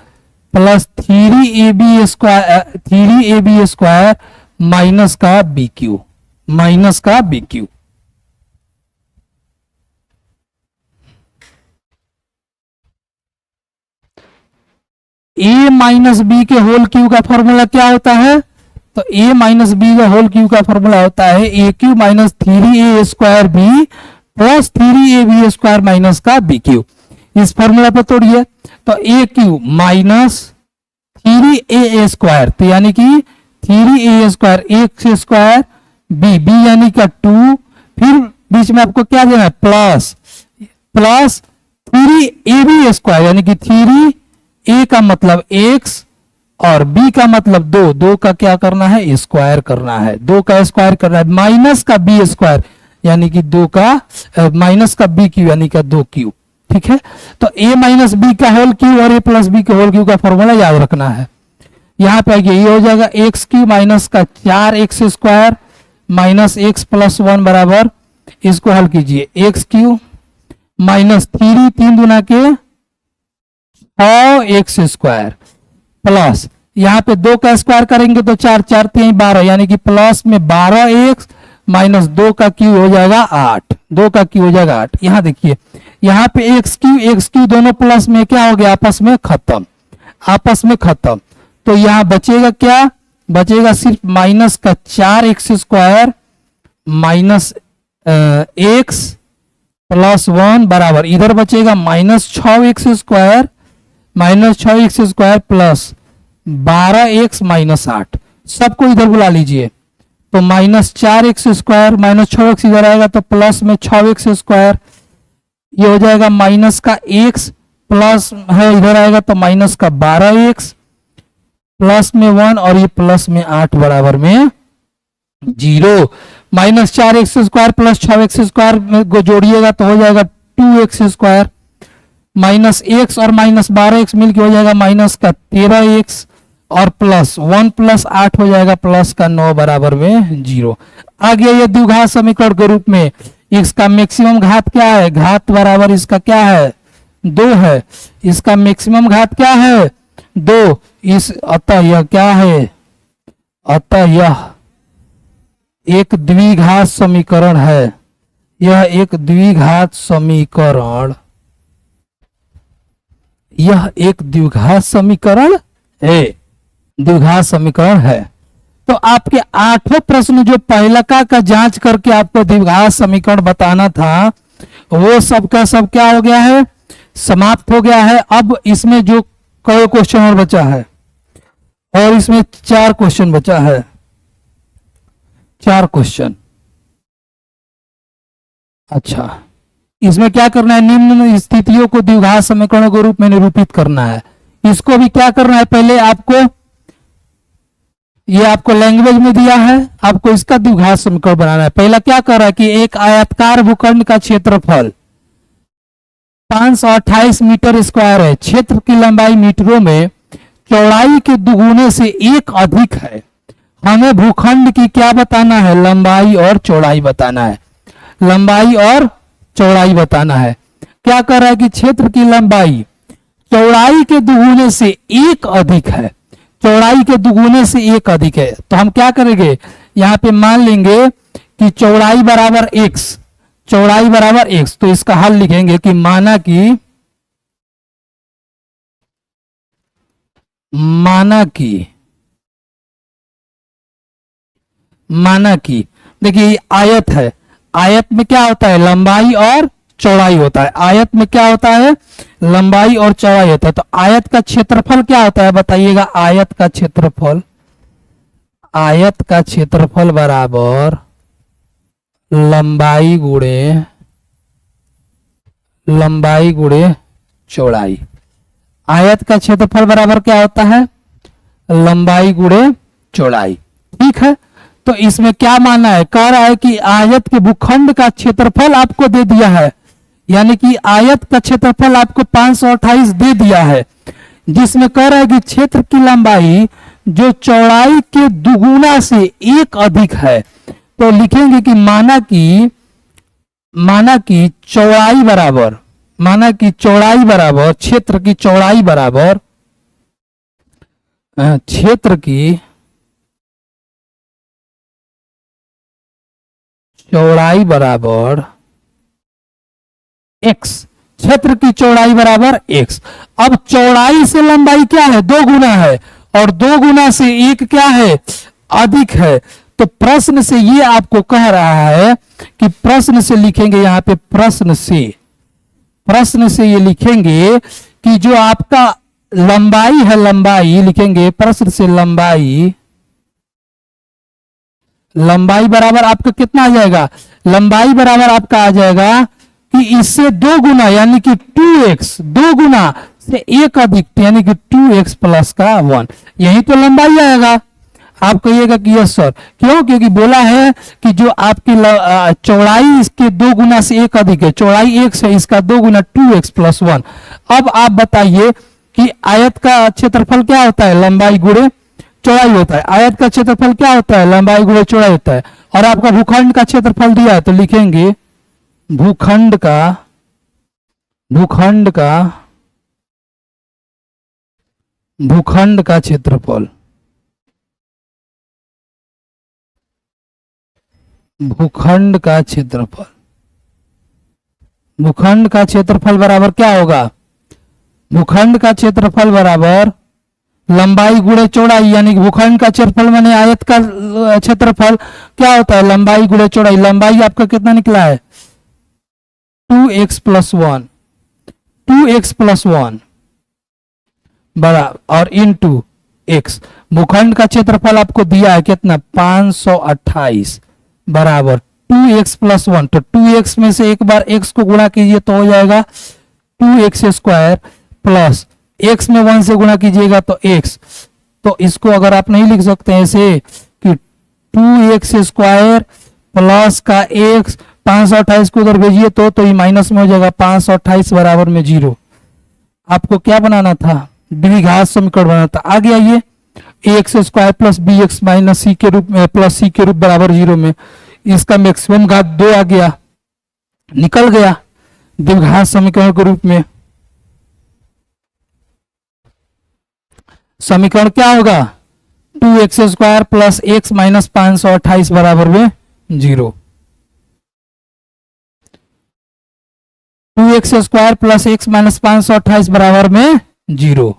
plus 3ab square minus का बी क्यू, माइनस का B cube. a minus B के होल क्यू का फॉर्मूला क्या होता है, तो a माइनस बी का होल क्यू का फॉर्मूला होता है A cube minus 3a square B plus 3ab square minus का बी क्यू। इस फॉर्मूला पर तोड़िए, तो ए क्यू माइनस 3a स्क्वायर, तो यानी कि 3a square x square b, b यानी का 2, फिर बीच में आपको क्या देना है प्लस 3ab स्क्वायर यानी कि 3a का मतलब x और b का मतलब 2, 2 का क्या करना है, स्क्वायर करना है, 2 का स्क्वायर करना है, माइनस का b स्क्वायर यानी कि 2 का माइनस का बी क्यू यानी कि 2 क्यू, ठीक है। तो a माइनस बी का होल क्यू और a प्लस बी के होल क्यू का फॉर्मूला याद रखना है। यहाँ पे आइए, ये हो जाएगा एक्स क्यू माइनस का 4x square minus x plus 1 बराबर, इसको हल कीजिए, एक्स क्यू माइनस 3 दूना के 6x स्क्वायर प्लस, यहाँ पे 2 का स्क्वायर करेंगे तो 4 4 3 12 यानी कि प्लस में 12x माइनस 2 का क्यू हो जाएगा 8, 2 का क्यू हो जाएगा 8। यहाँ देखिए, यहाँ पे एक्स क्यू दोनों प्लस में क्या हो गया, आपस में खत्म, तो यहाँ बचेगा क्या, बचेगा सिर्फ माइनस का 4x square minus x plus 1 बराबर, इधर बचेगा minus 6x square plus 12x minus 8, सबको इधर बुला लीजिए, तो minus 4x square minus 6x इधर आएगा तो प्लस में 6x स्क्वायर, ये हो जाएगा माइनस का x प्लस है इधर आएगा तो माइनस का 12x प्लस में 1 और ये प्लस में 8 बराबर में 0। Minus 4x square plus 6x square को जोड़िएगा तो हो जाएगा 2x स्क्वायर, माइनस x और माइनस 12x मिलके हो जाएगा माइनस का 13x और प्लस 1 प्लस 8 हो जाएगा प्लस का 9 बराबर में 0। आ गया ये द्विघात समीकरण के रूप में। इसका मैक्सिमम घात क्या है, घात बराबर इसका क्या है 2 है, इसका मैक्सिमम घात क्या है 2 इस, अतः यह क्या है, अतः यह एक द्विघात समीकरण है, यह एक द्विघात समीकरण, यह एक द्विघात समीकरण है, द्विघात समीकरण है। तो आपके 8वें प्रश्न जो पहलका का जांच करके आपको द्विघात समीकरण बताना था, वो सब का सब क्या हो गया है, समाप्त हो गया है। अब इसमें जो कई क्वेश्चन और बचा है, और इसमें 4 क्वेश्चन बचा है, 4 क्वेश्चन। अच्छा, इसमें क्या करना है, निम्न स्थितियों को द्विघात समीकरणों के रूप में निरूपित करना है। इसको भी क्या करना है, पहले आपको, ये आपको लैंग्वेज में दिया है, आपको इसका द्विघात समीकरण बनाना है। पहला क्या कर रहा है कि एक आयताकार भूखंड का क्षेत्रफल 528 मीटर स्क्वायर है, क्षेत्र की लंबाई मीटरों में, चौड़ाई के दुगुने से 1 अधिक है। हमें भूखंड की क्या बताना है, लंबाई और चौड़ाई बताना है, लंबाई और चौड़ाई बताना है। क्या कर रहा है कि क्षेत्र की लंबाई चौड़ाई के दुगुने से 1 अधिक है, चौड़ाई के दुगुने से 1 अधिक है। तो हम क्या करेंगे, यहां पे मान लेंगे कि चौड़ाई बराबर x, चौड़ाई बराबर x, तो इसका हल लिखेंगे कि माना कि देखिए आयत है, आयत में क्या होता है, लंबाई और चौड़ाई होता है, आयत में क्या होता है, लंबाई और चौड़ाई होता है। तो आयत का क्षेत्रफल क्या होता है बताइएगा, आयत का क्षेत्रफल, आयत का क्षेत्रफल बराबर लंबाई गुणे चौड़ाई। आयत का क्षेत्रफल बराबर क्या होता है, लंबाई गुणे चौड़ाई। ठीक है, तो इसमें क्या मानना है, कह रहा है कि आयत के भूखंड का क्षेत्रफल आपको दे दिया है, यानी कि आयत का क्षेत्रफल आपको 528 दे दिया है, जिसमें कह रहा है कि क्षेत्र की लंबाई जो चौड़ाई के दुगुना से 1 अधिक है। तो लिखेंगे कि माना कि चौड़ाई बराबर क्षेत्र की चौड़ाई बराबर क्षेत्र की चौड़ाई बराबर x, क्षेत्र की चौड़ाई बराबर x। अब चौड़ाई से लंबाई क्या है, 2 गुना है, और 2 गुना से 1 क्या है, अधिक है। तो प्रश्न से ये आपको कह रहा है कि प्रश्न से लिखेंगे, यहां पे प्रश्न से ये लिखेंगे कि जो आपका लंबाई है, लंबाई लिखेंगे, प्रश्न से लंबाई बराबर आपका कितना आ जाएगा, लंबाई बराबर आपका आ जाएगा कि इससे 2 गुना यानी कि 2x, 2 गुना से 1 अधिक यानी कि 2x प्लस का 1, यही तो लंबाई आएगा। आप कहिएगा कि यस सर, क्यों, क्योंकि बोला है कि जो आपकी चौड़ाई इसके 2 गुना से 1 अधिक है, चौड़ाई x है, इसका 2 गुना 2x प्लस 1। अब आप बताइए कि आयत का क्षेत्रफल क्या होता है, लंबाई गुणे चौड़ाई होता है। आयत का क्षेत्रफल क्या होता है, लंबाई गुणे चौड़ाई होता है। और आपका भूखंड का क्षेत्रफल दिया है, तो लिखेंगे भूखंड का क्षेत्रफल, भूखंड का क्षेत्रफल बराबर क्या होगा, भूखंड का क्षेत्रफल बराबर लंबाई गुणे चौड़ाई, यानी भूखंड का क्षेत्रफल माने आयत का क्षेत्रफल क्या होता है, लंबाई गुणे चौड़ाई। लंबाई आपका कितना निकला है, 2x प्लस 1 बड़ा और इनटू x। भूखंड का क्षेत्रफल आपको दिया है कितना, 528 बराबर 2x प्लस 1। तो 2x में से एक बार x को गुणा कीजिए तो हो जाएगा 2x स्क्वायर प्लस x में 1 से गुणा कीजिएगा तो x। तो इसको अगर आप नहीं लिख सकते ऐसे कि 2x स्क्वायर प्लस का x, 528 को उधर भेजिए तो ये माइनस में हो जाएगा, 528 बराबर में 0। आपको क्या बनाना था, द्विघात समीकरण बनाना था। आगे आइए, ax square plus bx minus C के रूप में प्लस सी के रूप बराबर 0 में इसका मैक्सिमम घात 2 आ गया, निकल गया द्विघात समीकरण के रूप में। समीकरण क्या होगा, 2x² प्लस x माइनस 528 बराबर में 0। 2x² प्लस x माइनस 528 बराबर में 0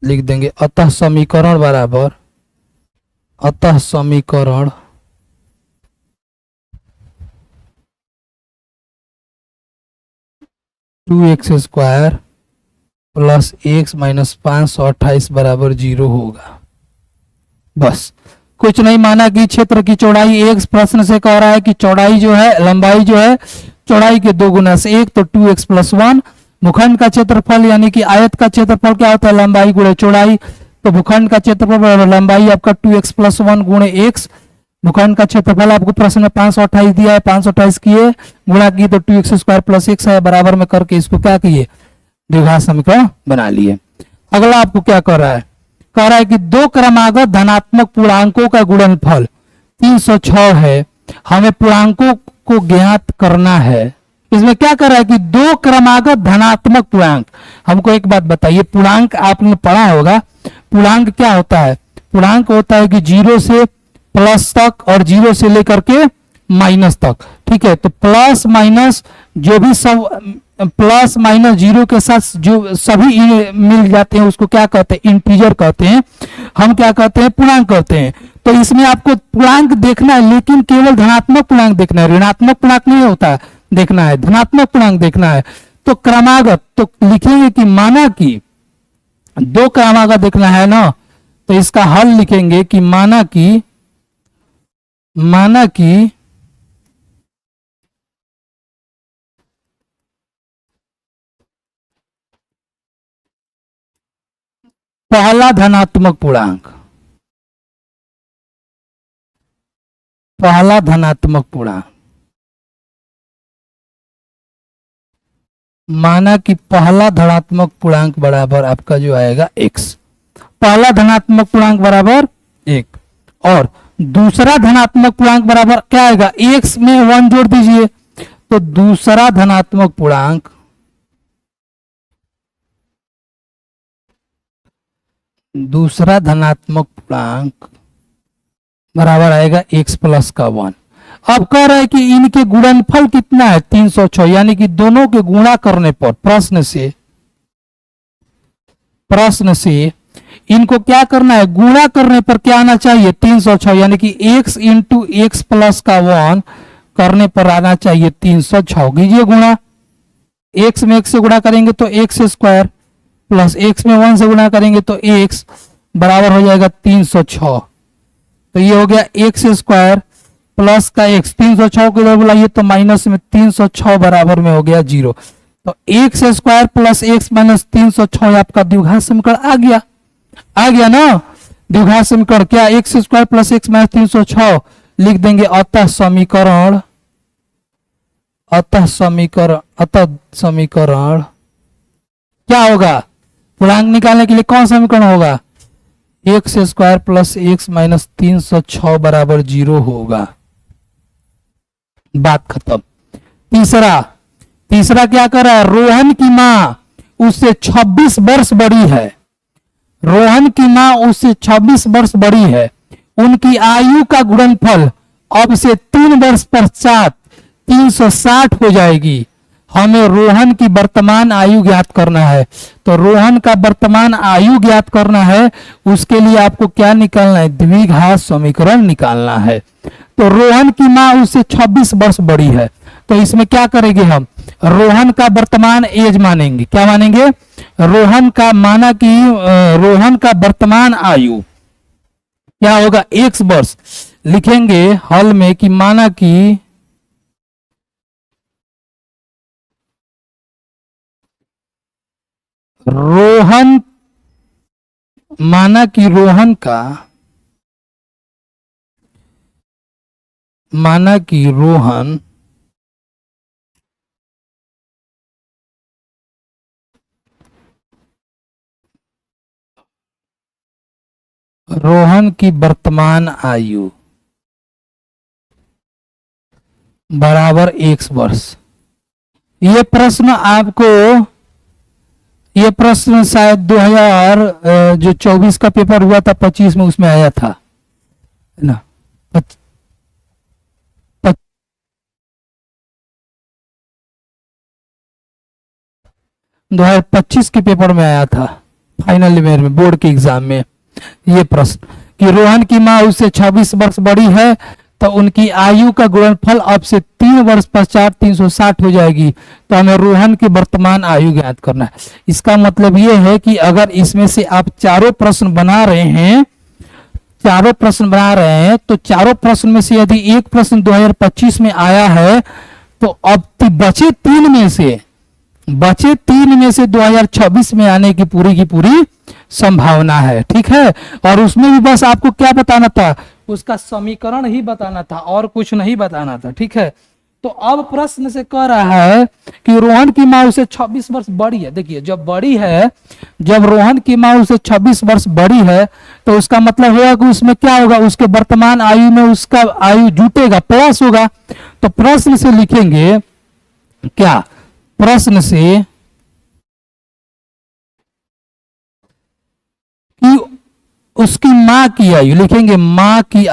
लिख देंगे। अतः समीकरण बराबर, अतः समीकरण 2x² प्लस x माइनस 528 बराबर 0 होगा। बस कुछ नहीं, माना कि क्षेत्र की चौड़ाई एक प्रश्न से कह रहा है कि चौड़ाई जो है, लंबाई जो है चौड़ाई के 2 गुना से 1, तो 2x प्लस 1। भूखंड का क्षेत्रफल यानी कि आयत का क्षेत्रफल क्या होता है, लंबाई गुणे चौड़ाई। तो भूखंड का क्षेत्रफल बराबर लंबाई आपका 2x प्लस 1 गुणे x। भूखंड का क्षेत्रफल आपको प्रश्न में 528 दिया है, 528 किए गुणा किए तो 2x² प्लस x है, बराबर में करके इसको क्या किए, द्विघात समीकरण बना लिए। अगला आपको क्या कर रहा है, कह रहा है कि दो क्रमागत धनात्मक पूर्णांकों का गुणनफल 306 है, हमें पूर्णांकों को ज्ञात करना है। इसमें क्या कर रहा है कि दो क्रमागत धनात्मक पूर्णांक। हमको एक बात बताइए, पूर्णांक आपने पढ़ा होगा, पूर्णांक क्या होता है, पूर्णांक होता है कि 0 से प्लस तक और 0 से लेकर के माइनस तक, ठीक है। तो प्लस माइनस जो भी सब प्लस माइनस 0 के साथ जो सभी मिल जाते हैं उसको क्या कहते हैं, इंटीजर कहते हैं। हम क्या कहते हैं, पूर्णांक कहते हैं। तो इसमें आपको पूर्णांक देखना है, लेकिन केवल धनात्मक पूर्णांक देखना है, ऋणात्मक पूर्णांक नहीं होता देखना है, धनात्मक पूर्णांक देखना है। तो क्रमागत तो लिखेंगे कि माना कि दो क्रमागत देखना है ना, तो इसका हल लिखेंगे कि माना कि पहला धनात्मक पूर्णांक, पहला धनात्मक पूर्णांक, माना कि पहला धनात्मक पूर्णांक बराबर आपका जो आएगा x, पहला धनात्मक पूर्णांक बराबर 1 और दूसरा धनात्मक पूर्णांक बराबर क्या आएगा, x में 1 जोड़ दीजिए। तो दूसरा धनात्मक पूर्णांक बराबर आएगा x प्लस का 1। अब कह रहा है कि इनके गुणनफल कितना है, 306, यानी कि दोनों के गुणा करने पर प्रश्न से इनको क्या करना है, गुणा करने पर क्या आना चाहिए, 306, यानी कि x इंटू एक्स प्लस का 1 करने पर आना चाहिए 306। कीजिए गुणा, x में x से गुणा करेंगे तो x² प्लस x में 1 से गुणा करेंगे तो x बराबर हो जाएगा 306। तो ये हो गया x² प्लस का x, 306 को इधर बुलाइए तो माइनस में 306 बराबर में हो गया 0। तो x² प्लस x माइनस 306 आपका द्विघात समीकरण आ गया ना। द्विघात समीकरण क्या, x² प्लस x माइनस 306 लिख देंगे। अतः समीकरण क्या होगा, पूर्णांक निकालने के लिए कौन समीकरण होगा, x² प्लस x माइनस 306 बराबर 0 होगा। बात खत्म। तीसरा क्या कर रहा है, रोहन की मां उससे 26 वर्ष बड़ी है, रोहन की मां उससे 26 वर्ष बड़ी है, उनकी आयु का गुणनफल अब से 3 वर्ष पश्चात 360 हो जाएगी। हमें रोहन की वर्तमान आयु ज्ञात करना है। तो रोहन का वर्तमान आयु ज्ञात करना है, उसके लिए आपको क्या निकालना है, द्विघात समीकरण निकालना है। तो रोहन की मां उससे 26 वर्ष बड़ी है, तो इसमें क्या करेंगे, हम रोहन का वर्तमान एज मानेंगे। क्या मानेंगे, रोहन का, माना कि रोहन का वर्तमान आयु क्या होगा, x वर्ष। लिखेंगे हल में कि माना कि रोहन की वर्तमान आयु बराबर x वर्ष। ये प्रश्न आपको ये प्रश्न शायद 2000 जो 24 का पेपर हुआ था 25 में उसमें आया था, है ना। 2025 के पेपर में आया था, फाइनल ईयर में, बोर्ड के एग्जाम में ये प्रश्न कि रोहन की माँ उससे 26 वर्ष बड़ी है तो उनकी आयु का गुणनफल अब से 3 वर्ष पश्चात 360 हो जाएगी। तो हमें रोहन की वर्तमान आयु ज्ञात करना है। इसका मतलब ये है कि अगर इसमें से आप चारों प्रश्न बना रहे हैं, तो चारों प्रश्न में से यदि एक प्रश्न 2025 में आया है तो अब बचे तीन में से 2026 में आने की पूरी संभावना है, ठीक है। और उसमें भी बस आपको क्या बताना था, उसका समीकरण ही बताना था और कुछ नहीं बताना था, ठीक है। तो अब प्रश्न से कह रहा है कि रोहन की माँ उसे 26 वर्ष बड़ी है। देखिए जब रोहन की माँ उसे 26 वर्ष बड़ी है तो उसका मतलब होगा कि उसमें क्या होगा, उसके वर्तमान आयु में उसका आयु जुटेगा, प्लस होगा। तो प्रश्न से लिखेंगे क्या, प्रश्न से कि उसकी मां की आयु लिखेंगे, मां की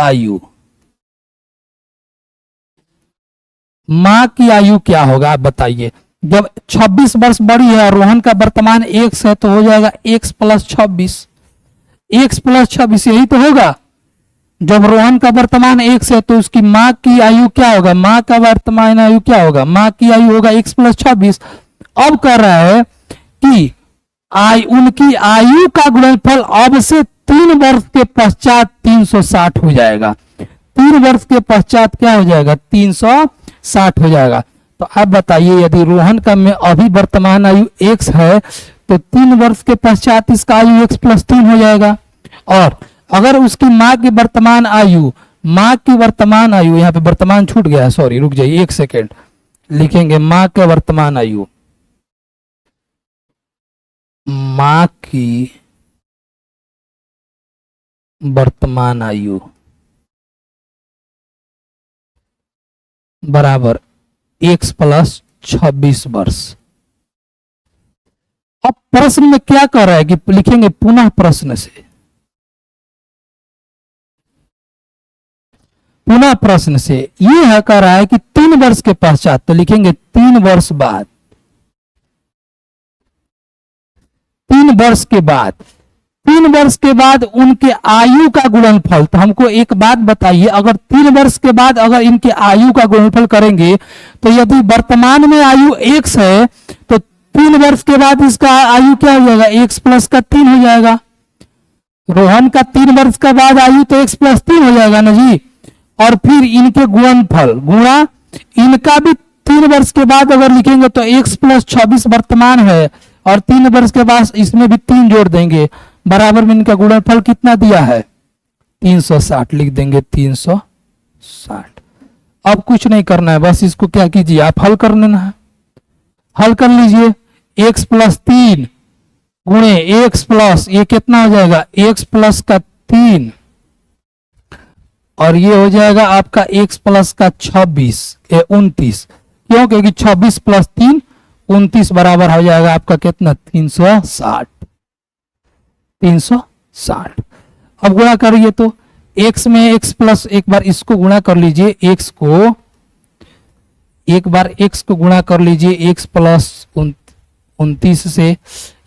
आयु क्या होगा आप बताइए। जब 26 वर्ष बड़ी है और रोहन का वर्तमान x है तो हो जाएगा x प्लस 26, यही तो होगा। जब रोहन का वर्तमान x है तो उसकी मां की आयु क्या होगा, मां का वर्तमान आयु क्या होगा, मां की आयु होगा x प्लस 26। अब कह रहा है कि उनकी आयु का गुणनफल अब से 3 वर्ष के पश्चात 360 हो जाएगा। 3 वर्ष के पश्चात क्या हो जाएगा, 360 हो जाएगा। तो आप बताइए यदि रोहन का में अभी वर्तमान आयु x है तो 3 वर्ष के पश्चात इसका आयु x प्लस 3 हो जाएगा। और अगर उसकी मां की वर्तमान आयु यहाँ पे वर्तमान छूट गया है, सॉरी रुक जाइए 1 सेकेंड, लिखेंगे मां का वर्तमान आयु, मां की वर्तमान आयु बराबर x प्लस 26 वर्ष। अब प्रश्न में क्या कर रहा है कि लिखेंगे पुनः प्रश्न से ये है कह रहा है कि 3 वर्ष के पश्चात, तो लिखेंगे 3 वर्ष बाद, 3 वर्ष के बाद उनके आयु का गुणनफल। तो हमको एक बात बताइए, अगर 3 वर्ष के बाद अगर इनके आयु का गुणनफल करेंगे तो यदि वर्तमान में आयु x है तो 3 वर्ष के बाद इसका आयु क्या हो जाएगा, x प्लस का 3 हो जाएगा। रोहन का 3 वर्ष के बाद आयु तो x प्लस 3 हो जाएगा ना जी। और फिर इनके गुणनफल गुणा इनका भी 3 वर्ष के बाद अगर लिखेंगे तो x प्लस 26 वर्तमान है और 3 वर्ष के बाद इसमें भी 3 जोड़ देंगे, बराबर में इनका गुणनफल कितना दिया है, 360 लिख देंगे, 360। अब कुछ नहीं करना है, बस इसको क्या कीजिए आप हल कर लेना है, हल कर लीजिए। x प्लस 3 गुणे x प्लस ये कितना हो जाएगा, x प्लस का 3 और ये हो जाएगा आपका x प्लस का 29, क्यों, क्योंकि 26 प्लस 3 29 बराबर हो जाएगा आपका कितना, 360। अब गुणा करिए तो x में x प्लस, एक बार इसको गुणा कर लीजिए, x को गुणा कर लीजिए x प्लस 29 से,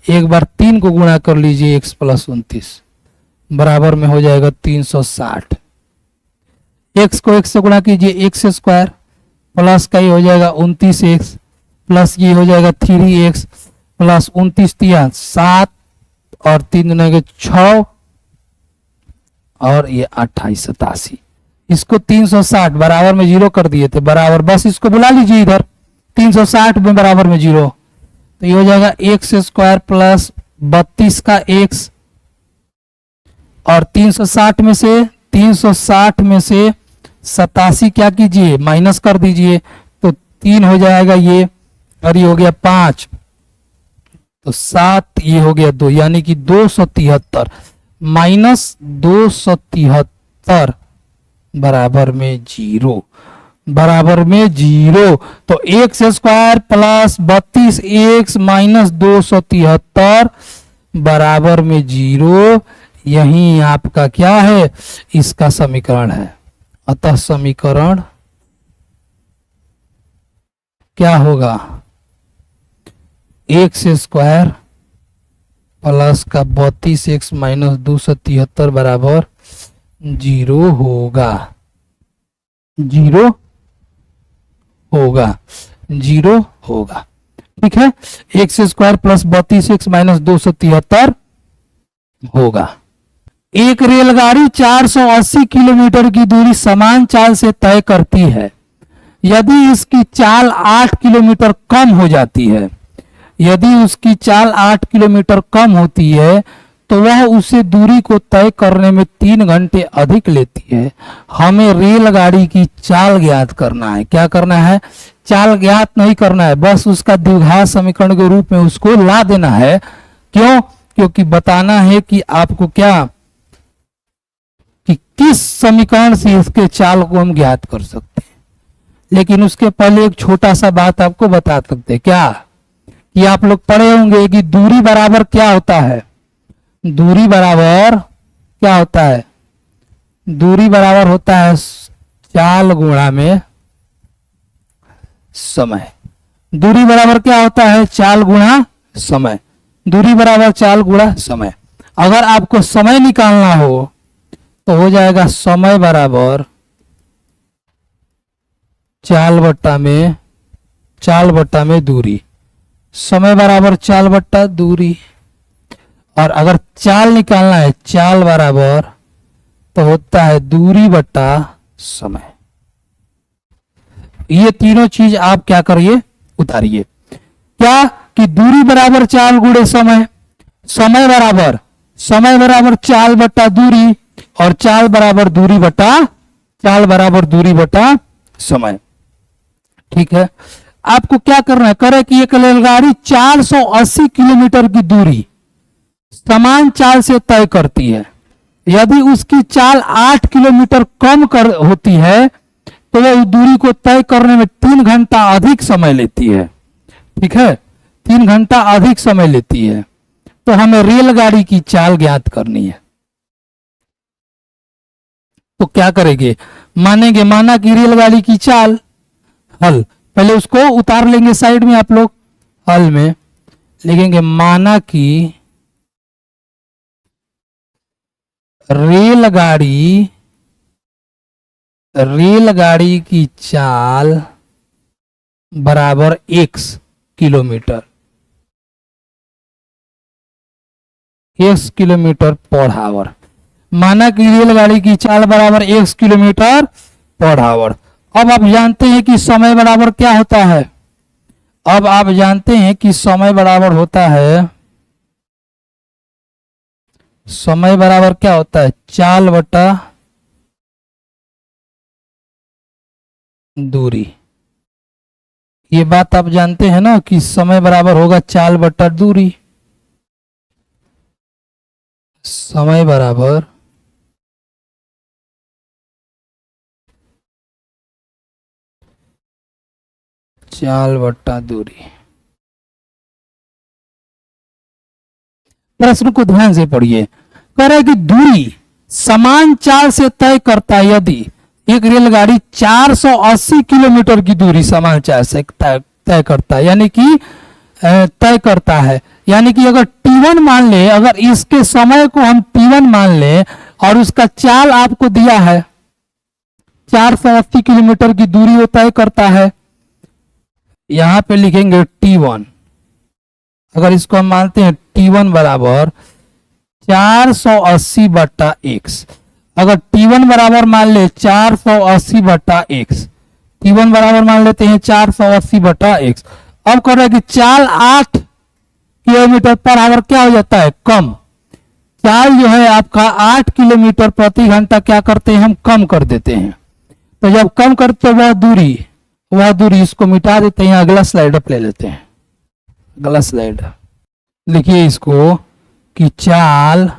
एक बार 3 को गुणा कर लीजिए x प्लस 29 बराबर में हो जाएगा 360। x को x से गुणा कीजिए, x स्क्वायर प्लस का ये हो जाएगा 29x प्लस ये हो जाएगा 3x प्लस 29 तिया 7 और 3 दुना के 6 और ये 28 87, इसको 360 बराबर में 0 कर दिए थे, बराबर बस इसको बुला लीजिए इधर, 360 में बराबर में 0, तो ये हो जाएगा x स्क्वायर प्लस 32 का x और 360 में से 87 क्या कीजिए माइनस कर दीजिए, तो 3 हो जाएगा ये और ये हो गया 5, तो 7 ये हो गया 2, यानी कि 273 माइनस 273 बराबर में 0। बराबर में 0। तो x square plus 32 x minus 273 बराबर में 0। यही आपका क्या है, इसका समीकरण है। अतः समीकरण क्या होगा, एक्स स्क्वायर प्लस का 32 एक्स माइनस 273 बराबर 0 होगा। 0 होगा, 0 होगा। ठीक है, x square plus 32 x minus 273 होगा। एक रेलगाड़ी 480 किलोमीटर की दूरी समान चाल से तय करती है। यदि इसकी चाल 8 किलोमीटर कम हो जाती है, यदि उसकी चाल 8 किलोमीटर कम होती है तो वह उसे दूरी को तय करने में 3 घंटे अधिक लेती है। हमें रेलगाड़ी की चाल ज्ञात करना है। क्या करना है, चाल ज्ञात नहीं करना है, बस उसका द्विघात समीकरण के रूप में उसको ला देना है। क्यों, क्योंकि बताना है कि आपको क्या, कि किस समीकरण से इसके चाल को हम ज्ञात कर सकते हैं। लेकिन उसके पहले एक छोटा सा बात आपको बता सकते हैं। क्या, कि आप लोग पढ़े होंगे कि दूरी बराबर क्या होता है। दूरी बराबर क्या होता है, दूरी बराबर होता है चाल गुणा में समय। दूरी बराबर क्या होता है, चाल गुणा समय। दूरी बराबर चाल गुणा समय। अगर आपको समय निकालना हो तो हो जाएगा समय बराबर चाल बट्टा में दूरी। समय बराबर चाल बट्टा दूरी। और अगर चाल निकालना है, चाल बराबर तो होता है दूरी बट्टा समय। ये तीनों चीज आप क्या करिए, उतारिए। क्या, कि दूरी बराबर चाल गुणे समय, समय बराबर चाल बट्टा दूरी, और चाल बराबर दूरी बट्टा समय। ठीक है, आपको क्या करना है, करे कि एक रेलगाड़ी 480 किलोमीटर की दूरी समान चाल से तय करती है। यदि उसकी चाल 8 किलोमीटर कम होती है तो वह उस दूरी को तय करने में 3 घंटा अधिक समय लेती है। ठीक है, 3 घंटा अधिक समय लेती है। तो हमें रेलगाड़ी की चाल ज्ञात करनी है। तो क्या करेंगे, मानेंगे, माना कि रेलगाड़ी की चाल, हल पहले उसको उतार लेंगे साइड में, आप लोग हल में लिखेंगे माना कि रेलगाड़ी की चाल बराबर x kilometre, x kilometre per hour. माना कि रेलगाड़ी की चाल बराबर x किलोमीटर पर आवर। अब आप जानते हैं कि समय बराबर क्या होता है। अब आप जानते हैं कि समय बराबर होता है, समय बराबर क्या होता है, चाल बटा दूरी। ये बात आप जानते हैं ना कि समय बराबर होगा चाल बटा दूरी। समय बराबर चाल बटा दूरी। प्रश्न को ध्यान से पढ़िए। कह रहे कि दूरी समान चाल से तय करता है। यदि एक रेलगाड़ी 480 किलोमीटर की दूरी समान चाल से तय करता है, यानी कि तय करता है, यानी कि अगर T1 मान ले, अगर इसके समय को हम T1 मान ले और उसका चाल आपको दिया है 480 किलोमीटर की दूरी वो तय करता है। यहां पे लिखेंगे T1। अगर इसको हम मानते हैं T1 बराबर 480 बट्टा एक्स। अगर T1 बराबर मान ले 480 बट्टा एक्स, T1 बराबर मान लेते हैं 480 बट्टा एक्स। अब कर रहे हैं कि चाल 8 किलोमीटर पर आवर क्या हो जाता है, कम। चाल जो है आपका 8 किलोमीटर प्रति घंटा क्या करते हैं, हम कम कर देते हैं। तो जब कम करते वह दूरी इसको मिटा देते हैं। अगला स्लाइड अप ले लेते हैं। अगला स्लाइड लिखिए इसको कि चाल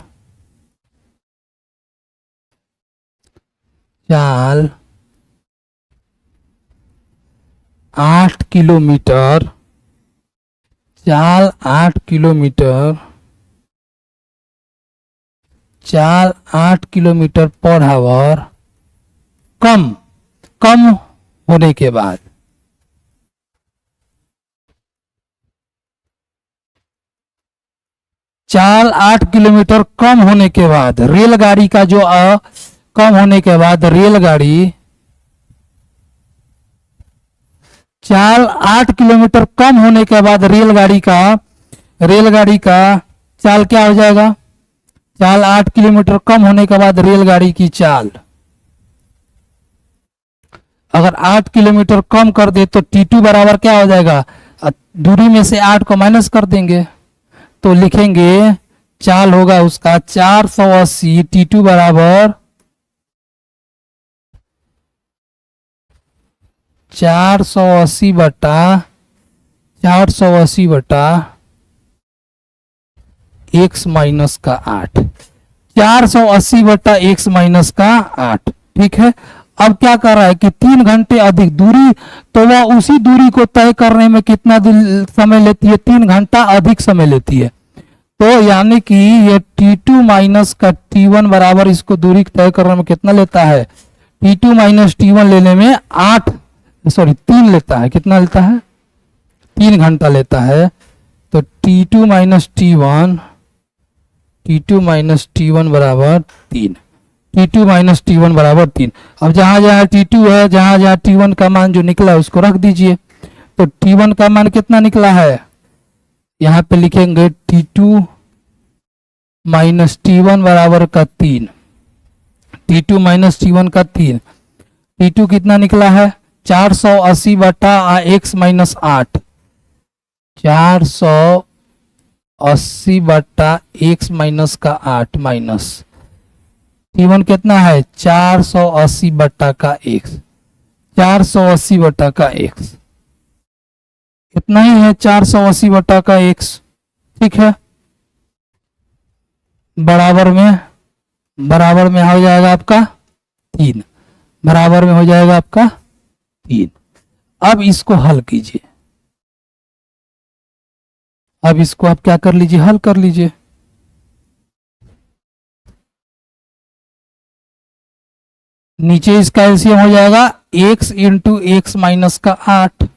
8 किलोमीटर, चाल 8 किलोमीटर, चाल 8 किलोमीटर पर आवर कम कम होने के बाद, चाल 8 किलोमीटर कम होने के बाद रेलगाड़ी का जो कम होने के बाद रेलगाड़ी, चाल 8 किलोमीटर कम होने के बाद रेलगाड़ी का चाल क्या हो जाएगा, चाल 8 किलोमीटर कम होने के बाद रेलगाड़ी की चाल, अगर 8 किलोमीटर कम कर दे तो T2 बराबर क्या हो जाएगा, दूरी में से 8 को माइनस कर देंगे तो लिखेंगे चाल होगा उसका 480, T2 बराबर 480 बटा x माइनस का 8, 480 बटा x माइनस का 8। ठीक है, अब क्या कर रहा है कि 3 घंटे अधिक दूरी, तो वह उसी दूरी को तय करने में कितना समय लेती है, 3 घंटा अधिक समय लेती है। तो यानी कि ये T2 माइनस का T1 बराबर इसको दूरी तय करने में कितना लेता है, T2 माइनस T1 लेने में 3 लेता है, कितना लेता है, 3 घंटा लेता है। तो T2 माइनस T1 बराबर 3, T2 माइनस T1 बराबर 3। अब जहां जहां T2 है, जहां जहां T1 का मान जो निकला है उसको रख दीजिए। तो T1 का मान कितना निकला है, यहां पे लिखेंगे T2 माइनस T1 बराबर का 3, T2 माइनस T1 का 3, T2 कितना निकला है 480 बटा x माइनस 8, 480 बटा x माइनस का 8 माइनस T1 कितना है 480 बटा का x, 480 बटा का x कितना ही है 480 बटा का x। ठीक है, बराबर में हो जाएगा आपका 3, बराबर में हो जाएगा आपका 3। अब इसको हल कीजिए, अब इसको आप क्या कर लीजिए, हल कर लीजिए। नीचे इसका एलसीएम हो जाएगा x इंटू एक्स माइनस का 8,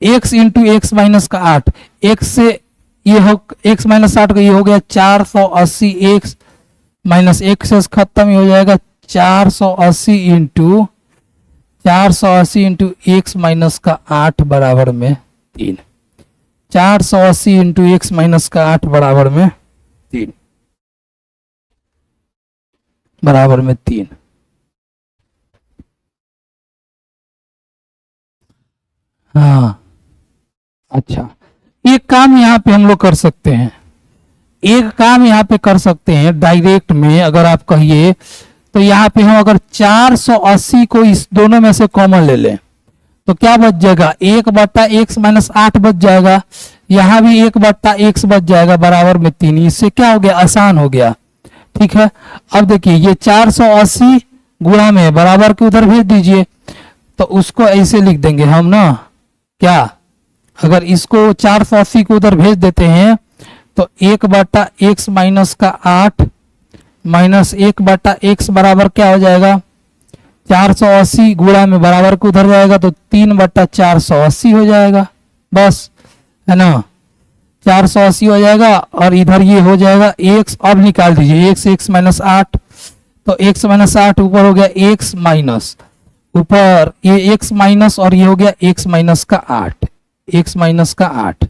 x इंटू एक्स माइनस का 8, x से ये हो x माइनस 8 का ये हो गया 480, x माइनस x से खत्म ही हो जाएगा 480 इंटू एक्स माइनस का 8 बराबर में 3, 480 इंटू एक्स माइनस का 8 बराबर में 3, बराबर में 3। हाँ, अच्छा, एक काम यहाँ पे हम लोग कर सकते हैं, एक काम यहाँ पे कर सकते हैं डायरेक्ट में, अगर आप कहिए तो यहाँ पे हम अगर 480 को इस दोनों में से कॉमन ले लें तो क्या बच जाएगा, 1 बटा x माइनस 8 बच जाएगा, यहाँ भी 1 बटा x बच जाएगा बराबर में 3। इससे क्या हो गया, आसान हो गया। ठीक है, अब देखिए ये 480 गुणा में बराबर के उधर भेज दीजिए, तो उसको ऐसे लिख देंगे हम ना, क्या, अगर इसको 480 को उधर भेज देते हैं तो 1 बटा x माइनस का 8 माइनस 1 बटा x बराबर क्या हो जाएगा, 480 गुणा में बराबर को उधर जाएगा तो 3 बटा 480 हो जाएगा, बस, है ना, 480 हो जाएगा। और इधर ये हो जाएगा x, अब निकाल दीजिए x माइनस 8, तो x माइनस 8 ऊपर हो गया x माइनस, ऊपर ये x माइनस और ये हो गया x माइनस का 8, x माइनस का 8।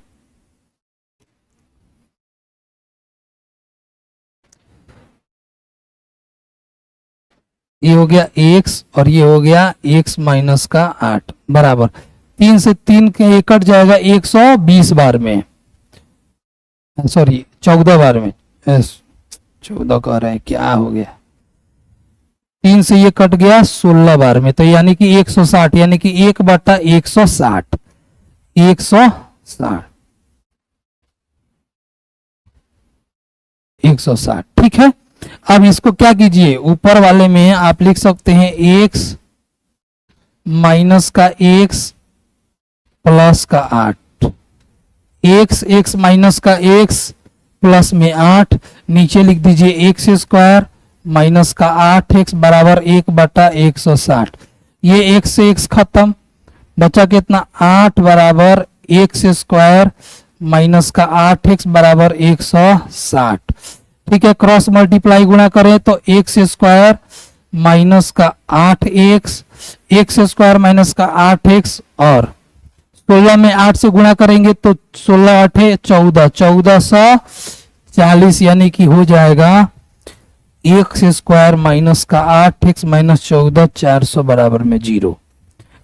ये हो गया x और ये हो गया x माइनस का 8 बराबर 3 से 3 के कट जाएगा 120 बार में, सॉरी 14 बार में, 14 कह रहे हैं, क्या हो गया, 3 से ये कट गया 16 बार में, तो यानी कि 160, यानी कि 1 बटा 160, 160। ठीक है, अब इसको क्या कीजिए, ऊपर वाले में आप लिख सकते हैं x माइनस का x प्लस का 8, एक्स एक्स माइनस का एक्स प्लस में 8, नीचे लिख दीजिए एक्स स्क्वायर माइनस का 8x बराबर 1/160। ये एक्स से एक्स खत्म, बचा कितना 8 बराबर एक्स स्क्वायर माइनस का 8x बराबर 160। ठीक है, क्रॉस मल्टीप्लाई गुणा करें तो एक्स स्क्वायर माइनस का 8x, एक्स स्क्वायर माइनस का 8x और 16 में 8 से गुणा करेंगे तो 16 8 14, 1440 यानी कि हो जाएगा एक्स स्क्वायर माइनस का 8x माइनस 14 400 बराबर में 0।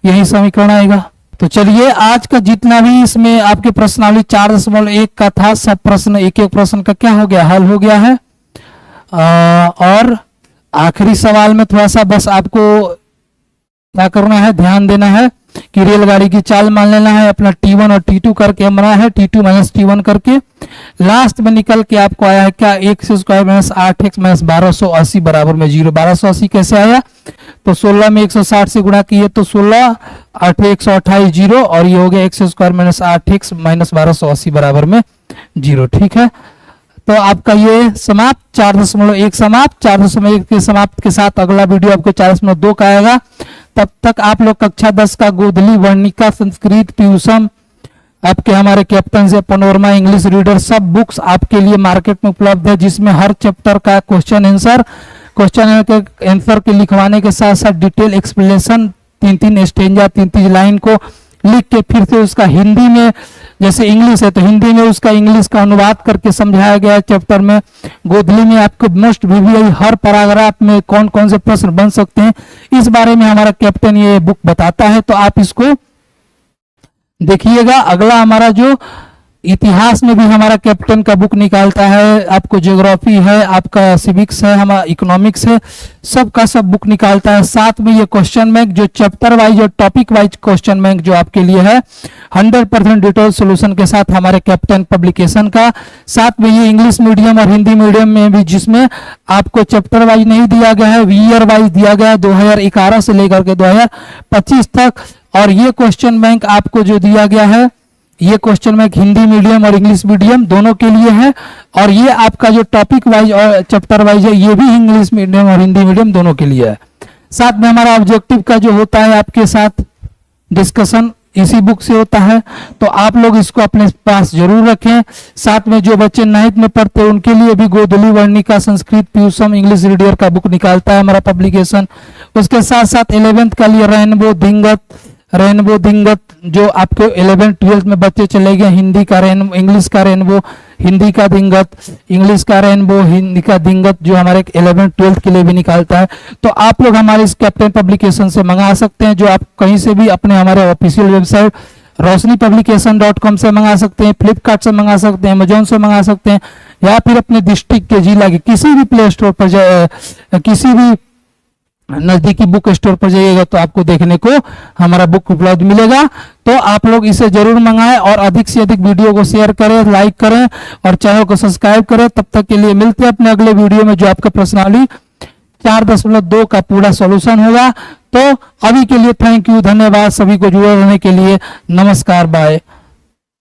यही समीकरण आएगा। तो चलिए आज का जितना भी इसमें आपके प्रश्नावली 4.1 का था, सब प्रश्न एक एक प्रश्न का क्या हो गया, हल हो गया है। और आखिरी सवाल में थोड़ा सा बस आपको क्या करना है, ध्यान देना है कि रेलगाड़ी की चाल मान लेना है, अपना T1 और T2 करके हम बना है, T2 माइनस T1 करके लास्ट में निकल के आपको आया है क्या, x square minus 8x minus 1280 बराबर में 0। 1280 कैसे आया, तो 16 में 160 से गुणा किए तो 16 8 128 0 और ये हो गया x square minus 8x minus 1280 बराबर में 0। ठीक है, तो आपका ये समाप्त 4.1 समाप्त। 4.1 के समाप्त के साथ अगला वीडियो आपको 4.2 का आएगा। तब तक आप लोग कक्षा 10 का गोधली, वर्णिका, संस्कृत, ट्यूशन आपके हमारे कैप्टन से पनोरमा, इंग्लिश रीडर सब बुक्स आपके लिए मार्केट में उपलब्ध है, जिसमें हर चैप्टर का क्वेश्चन आंसर के लिखवाने के साथ साथ डिटेल एक्सप्लेनेशन 3-3 स्टेंजा 3-3 लाइन को लिख के फिर से उसका हिंदी में, जैसे इंग्लिश है तो हिंदी में उसका इंग्लिश का अनुवाद करके समझाया गया है चैप्टर में। गोधली में आपको मोस्ट वीवीआई हर पैराग्राफ में कौन कौन से प्रश्न बन सकते हैं इस बारे में हमारा कैप्टन ये बुक बताता है, तो आप इसको देखिएगा। अगला हमारा जो इतिहास में भी हमारा कैप्टन का बुक निकालता है, आपको ज्योग्राफी है, आपका सिविक्स है, हमारा इकोनॉमिक्स है, सबका सब बुक निकालता है। साथ में ये क्वेश्चन बैंक जो चैप्टर वाइज और टॉपिक वाइज क्वेश्चन बैंक जो आपके लिए है 100% डिटेल सोल्यूशन के साथ हमारे कैप्टन पब्लिकेशन का। साथ में ये इंग्लिश मीडियम और हिंदी मीडियम में भी, जिसमें आपको चैप्टर वाइज नहीं दिया गया है, ईयर वाइज दिया गया है 2011 से लेकर के 2025 तक। और ये क्वेश्चन बैंक आपको जो दिया गया है, ये क्वेश्चन बैंक हिंदी मीडियम और इंग्लिश मीडियम दोनों के लिए है। और ये आपका जो टॉपिक वाइज और चैप्टर वाइज है ये भी इंग्लिश मीडियम और हिंदी मीडियम दोनों के लिए है। साथ में हमारा ऑब्जेक्टिव का जो होता है आपके साथ डिस्कशन इसी बुक से होता है, तो आप लोग इसको अपने पास जरूर रखें। साथ में जो बच्चे 9th में पढ़ते हैं उनके लिए भी Godhuli, Varnika, Sanskrit, tuition, English reader का बुक निकालता है हमारा पब्लिकेशन। उसके साथ साथ 11th का लिए रेनबो दिंगत जो आपको 11th 12th में बच्चे चले गए, हिंदी का रेनबो, इंग्लिश का रेनबो, हिंदी का दिंगत, इंग्लिश का रेनबो, हिंदी का दिंगत जो हमारे 11th 12th के लिए भी निकालता है। तो आप लोग हमारे इस कैप्टन पब्लिकेशन से मंगा सकते हैं, जो आप कहीं से भी अपने हमारे ऑफिशियल वेबसाइट roshnipublication.com से मंगा सकते हैं, फ्लिपकार्ट से मंगा सकते हैं, अमेजोन से मंगा सकते हैं, या फिर अपने डिस्ट्रिक्ट के जिला के किसी भी प्ले स्टोर पर किसी भी नजदीकी बुक स्टोर पर जाइएगा तो आपको देखने को हमारा बुक उपलब्ध मिलेगा। तो आप लोग इसे जरूर मंगाएं और अधिक से अधिक वीडियो को शेयर करें, लाइक करें और चैनल को सब्सक्राइब करें। तब तक के लिए मिलते हैं अपने अगले वीडियो में, जो आपका प्रश्नावली 4.2 का पूरा सॉल्यूशन होगा। तो अभी के लिए थैंक यू, धन्यवाद सभी को जुड़े रहने के लिए। नमस्कार, बाय।